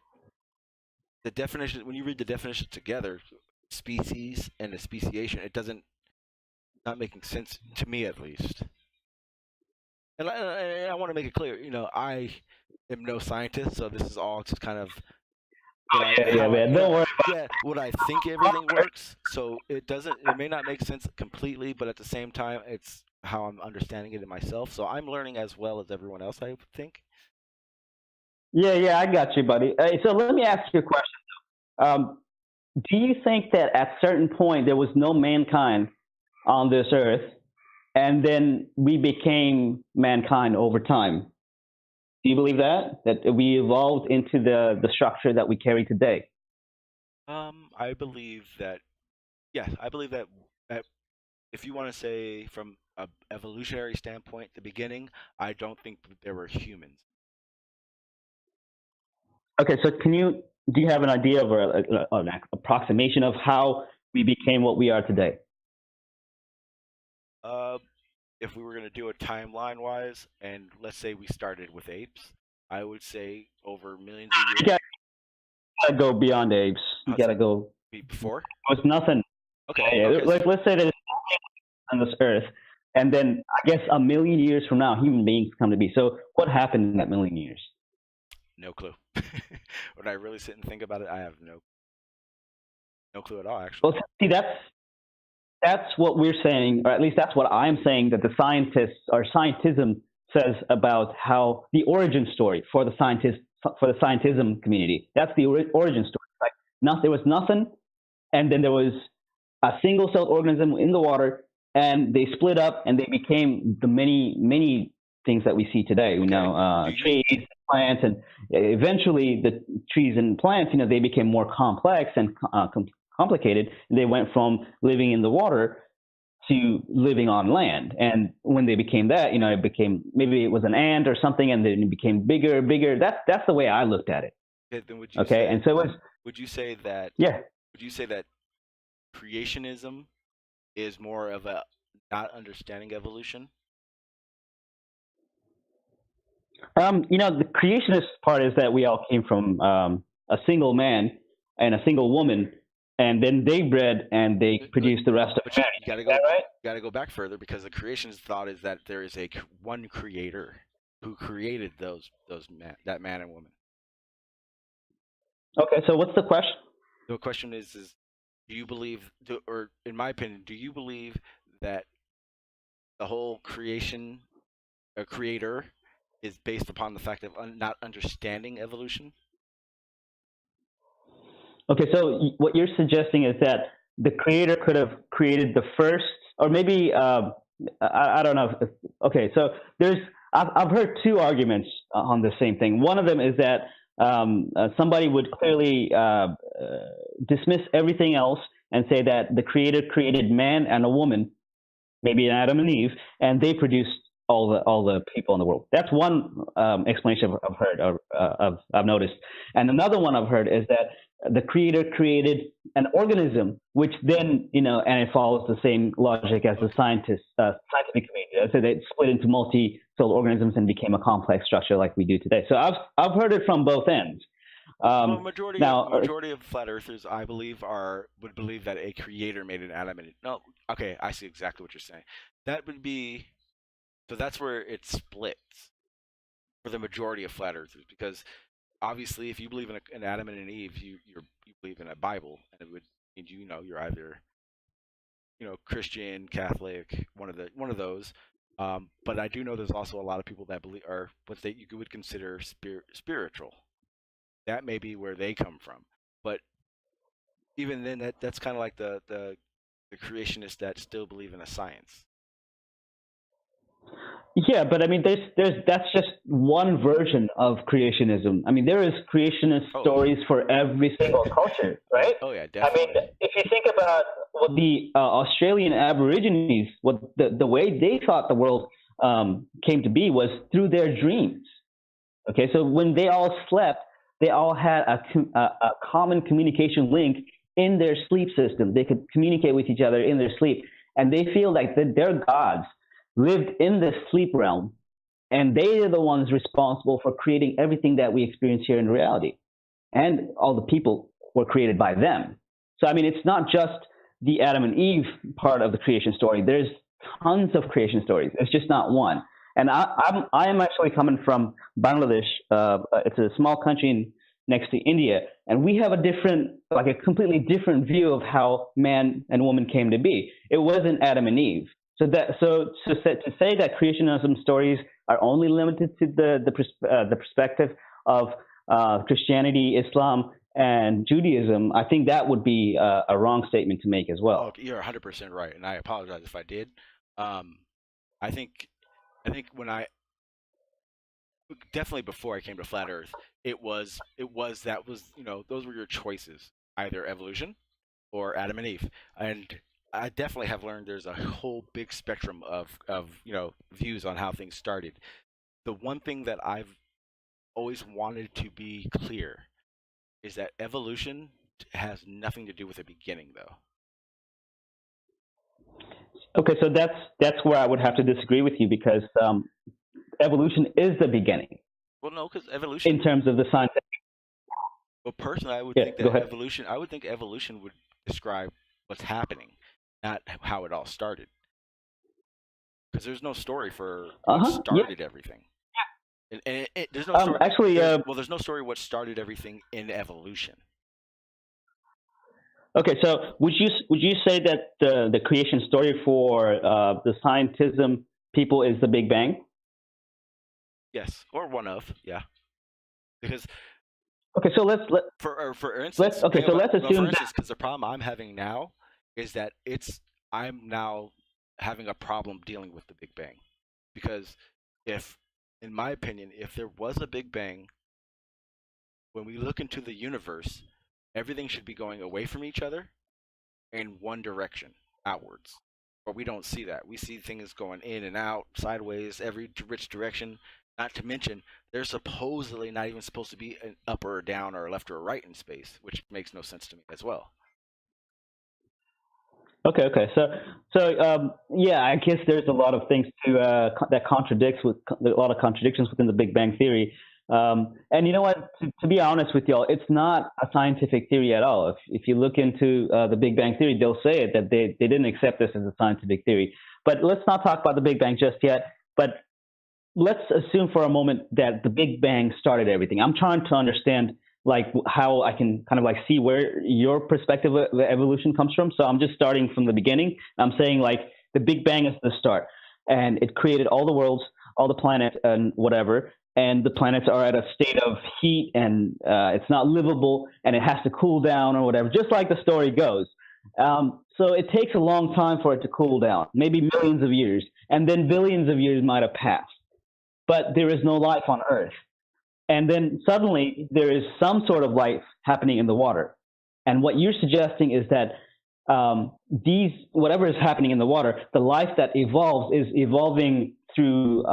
the definition, when you read the definitions together, species and the speciation, it doesn't not making sense to me at least. And I want to make it clear, am no scientist, so this is all just kind of Yeah, man. Don't worry. what I think everything works. So it doesn't. It may not make sense completely, but at the same time, it's how I'm understanding it in myself. So I'm learning as well as everyone else, I think. Yeah, I got you, buddy. So let me ask you a question. Um, do you think that at certain point there was no mankind on this earth, and then we became mankind over time? Do you believe that we evolved into the structure that we carry today? I believe that. Yes, I believe that if you want to say from a evolutionary standpoint, the beginning, I don't think that there were humans. Okay, so do you have an idea of an approximation of how we became what we are today? Uh, if we were going to do it timeline wise, and let's say we started with apes, I would say over millions of You years. gotta go beyond apes. You How's gotta that? go. Before? It was nothing. Okay. Yeah, Okay. let's say there's nothing on this earth, and then I guess a million years from now, human beings come to be. So what happened in that million years? No clue. When I really sit and think about it, I have no clue at all, actually. Well, see, that's what we're saying, or at least that's what I'm saying, that the scientists or scientism says about how the origin story for the scientism community. That's the origin story. Like, there was nothing, and then there was a single-celled organism in the water, and they split up and they became the many things that we see today. You know, trees, plants, and eventually the trees and plants, they became more complex and complicated. They went from living in the water to living on land. And when they became that, it became, maybe it was an ant or something, and then it became bigger. That's the way I looked at it. Okay, then And so it was. Would you say that? Yeah. Would you say that creationism is more of a not understanding evolution? The creationist part is that we all came from a single man and a single woman, and then they bred and they produced the rest of But humanity. you gotta go. Right? Gotta go back further, because the creationist thought is that there is one creator who created that man and woman. Okay, so what's the question? The question is do you believe, or in my opinion, do you believe that the whole creator is based upon the fact of not understanding evolution? Okay, so what you're suggesting is that the creator could have created the first, or maybe I don't know. Okay, so I've heard two arguments on the same thing. One of them is that somebody would clearly dismiss everything else and say that the creator created man and a woman, maybe an Adam and Eve, and they produced all the people in the world. That's one explanation I've heard, or I've noticed. And another one I've heard is that the creator created an organism, which then, and it follows the same logic as the scientific community. So they split into multi-celled organisms and became a complex structure like we do today. So I've heard it from both ends. Majority of flat earthers, I believe, would believe that a creator made an Adam and Eve. No, okay, I see exactly what you're saying. That would be, so that's where it splits for the majority of flat earthers, because obviously, if you believe in an Adam and an Eve, you believe in a Bible, and it would mean you're either Christian, Catholic, one of those. But I do know there's also a lot of people that believe are what you would consider spiritual. That may be where they come from, but even then, that's kind of like the creationists that still believe in a science. Yeah, but I mean, that's just one version of creationism. I mean, there is creationist stories for every single culture, right? Oh yeah, definitely. I mean, if you think about what the Australian Aborigines, what the way they thought the world came to be was through their dreams. Okay, so when they all slept, they all had a common communication link in their sleep system. They could communicate with each other in their sleep, and they feel like their gods lived in the sleep realm, and they are the ones responsible for creating everything that we experience here in reality. And all the people were created by them. So, I mean, it's not just the Adam and Eve part of the creation story. There's tons of creation stories. It's just not one. And I am actually coming from Bangladesh. It's a small country next to India, and we have a completely different view of how man and woman came to be. It wasn't Adam and Eve. To say that creationism stories are only limited to the perspective of Christianity, Islam, and Judaism, I think that would be a wrong statement to make as well. Oh, you're 100% right, and I apologize if I did. I think when I definitely before I came to Flat Earth, it was those were your choices, either evolution or Adam and Eve, and I definitely have learned there's a whole big spectrum of views on how things started. The one thing that I've always wanted to be clear is that evolution has nothing to do with the beginning, though. Okay, so that's where I would have to disagree with you, because evolution is the beginning. Well, no, because evolution, in terms of the scientific. Well, personally, I would think that evolution. I would think evolution would describe what's happening, not how it all started. Because there's no story for what started everything. And there's no story. Actually, there's no story what started everything in evolution. Okay, so would you say that the creation story for the scientism people is the Big Bang? Yes, or one of, yeah. Because okay, so let's for instance, let's assume that, because the problem I'm having now is that I'm now having a problem dealing with the Big Bang, because in my opinion, if there was a Big Bang, when we look into the universe, everything should be going away from each other in one direction, outwards. But we don't see that. We see things going in and out, sideways, every which direction. Not to mention, there's supposedly not even supposed to be an up or a down or a left or a right in space, which makes no sense to me as well. Okay. So yeah, I guess there's a lot of things that contradicts with a lot of contradictions within the Big Bang theory. And you know what? To be honest with y'all, it's not a scientific theory at all. If you look into the Big Bang theory, they'll say it that they didn't accept this as a scientific theory. But let's not talk about the Big Bang just yet. But let's assume for a moment that the Big Bang started everything. I'm trying to understand how I can kind of see where your perspective of evolution comes from. So I'm just starting from the beginning. I'm saying the Big Bang is the start, and it created all the worlds, all the planets, and whatever. And the planets are at a state of heat, and it's not livable, and it has to cool down or whatever, just like the story goes. So it takes a long time for it to cool down, maybe millions of years, and then billions of years might have passed. But there is no life on Earth. And then suddenly there is some sort of life happening in the water. And what you're suggesting is that whatever is happening in the water, the life that evolves is evolving through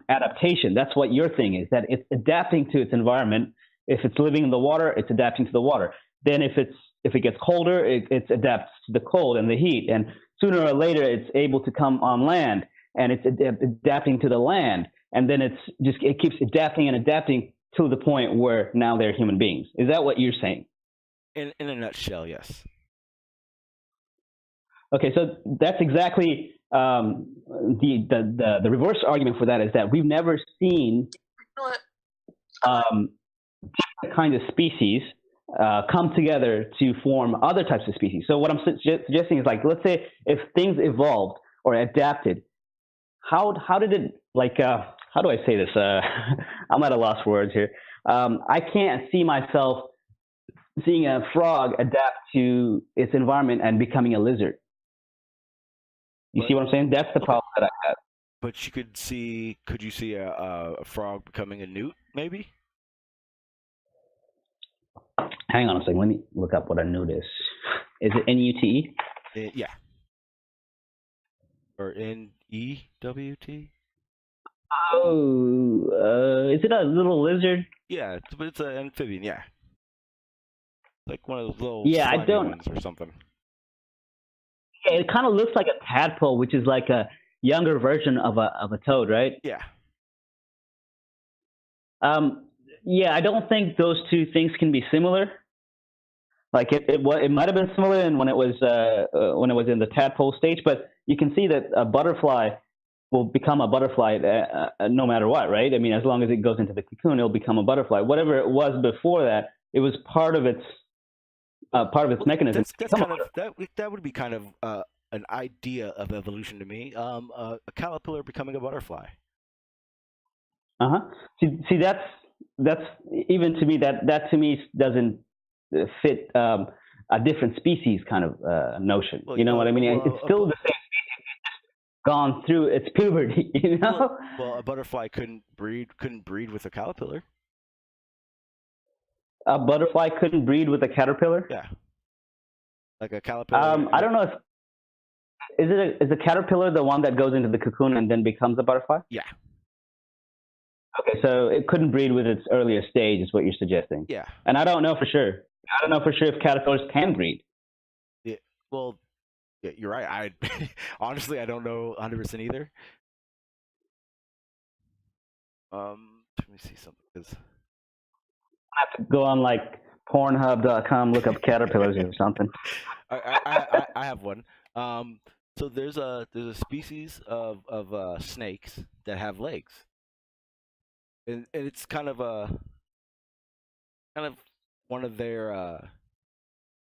adaptation. That's what your thing is, that it's adapting to its environment. If it's living in the water, it's adapting to the water. Then if it gets colder, it adapts to the cold and the heat. And sooner or later, it's able to come on land, and it's adapting to the land. And then it keeps adapting and adapting to the point where now they're human beings. Is that what you're saying? In a nutshell, yes. Okay, so that's exactly the reverse argument for that is that we've never seen different kinds of species come together to form other types of species. So what I'm suggesting is let's say if things evolved or adapted, how did it how do I say this? I'm at a loss for words here. I can't see myself seeing a frog adapt to its environment and becoming a lizard. You see what I'm saying? That's the problem that I have. But could you see a frog becoming a newt, maybe? Hang on a second. Let me look up what a newt is. Is it N-U-T-E? Yeah. Or N-E-W-T? Oh, is it a little lizard? Yeah, but it's an amphibian, yeah. Like one of those little ones or something. Yeah, it kind of looks like a tadpole, which is like a younger version of a toad, right? Yeah. Yeah, I don't think those two things can be similar. It might have been similar when it was in the tadpole stage, but you can see that a butterfly, will become a butterfly no matter what, right? I mean, as long as it goes into the cocoon, it'll become a butterfly. Whatever it was before that, it was part of its mechanism. That's kind of that would be kind of an idea of evolution to me. A caterpillar becoming a butterfly. See, that's even to me that to me doesn't fit a different species kind of notion. Well, you know what I mean? well, it's still the same species, gone through its puberty. You know? Well, a butterfly couldn't breed with a caterpillar. A butterfly couldn't breed with a caterpillar. Yeah, like a caterpillar. I don't know if is a caterpillar the one that goes into the cocoon and then becomes a butterfly? Yeah. Okay, so it couldn't breed with its earlier stage, is what you're suggesting. Yeah. And I don't know for sure. I don't know for sure if caterpillars can breed. Yeah. Well, yeah, you're right. I honestly I don't know 100% either. Let me see something. I have to go on like Pornhub.com, look up caterpillars or something. I have one. So there's a species of snakes that have legs, and it's kind of one of their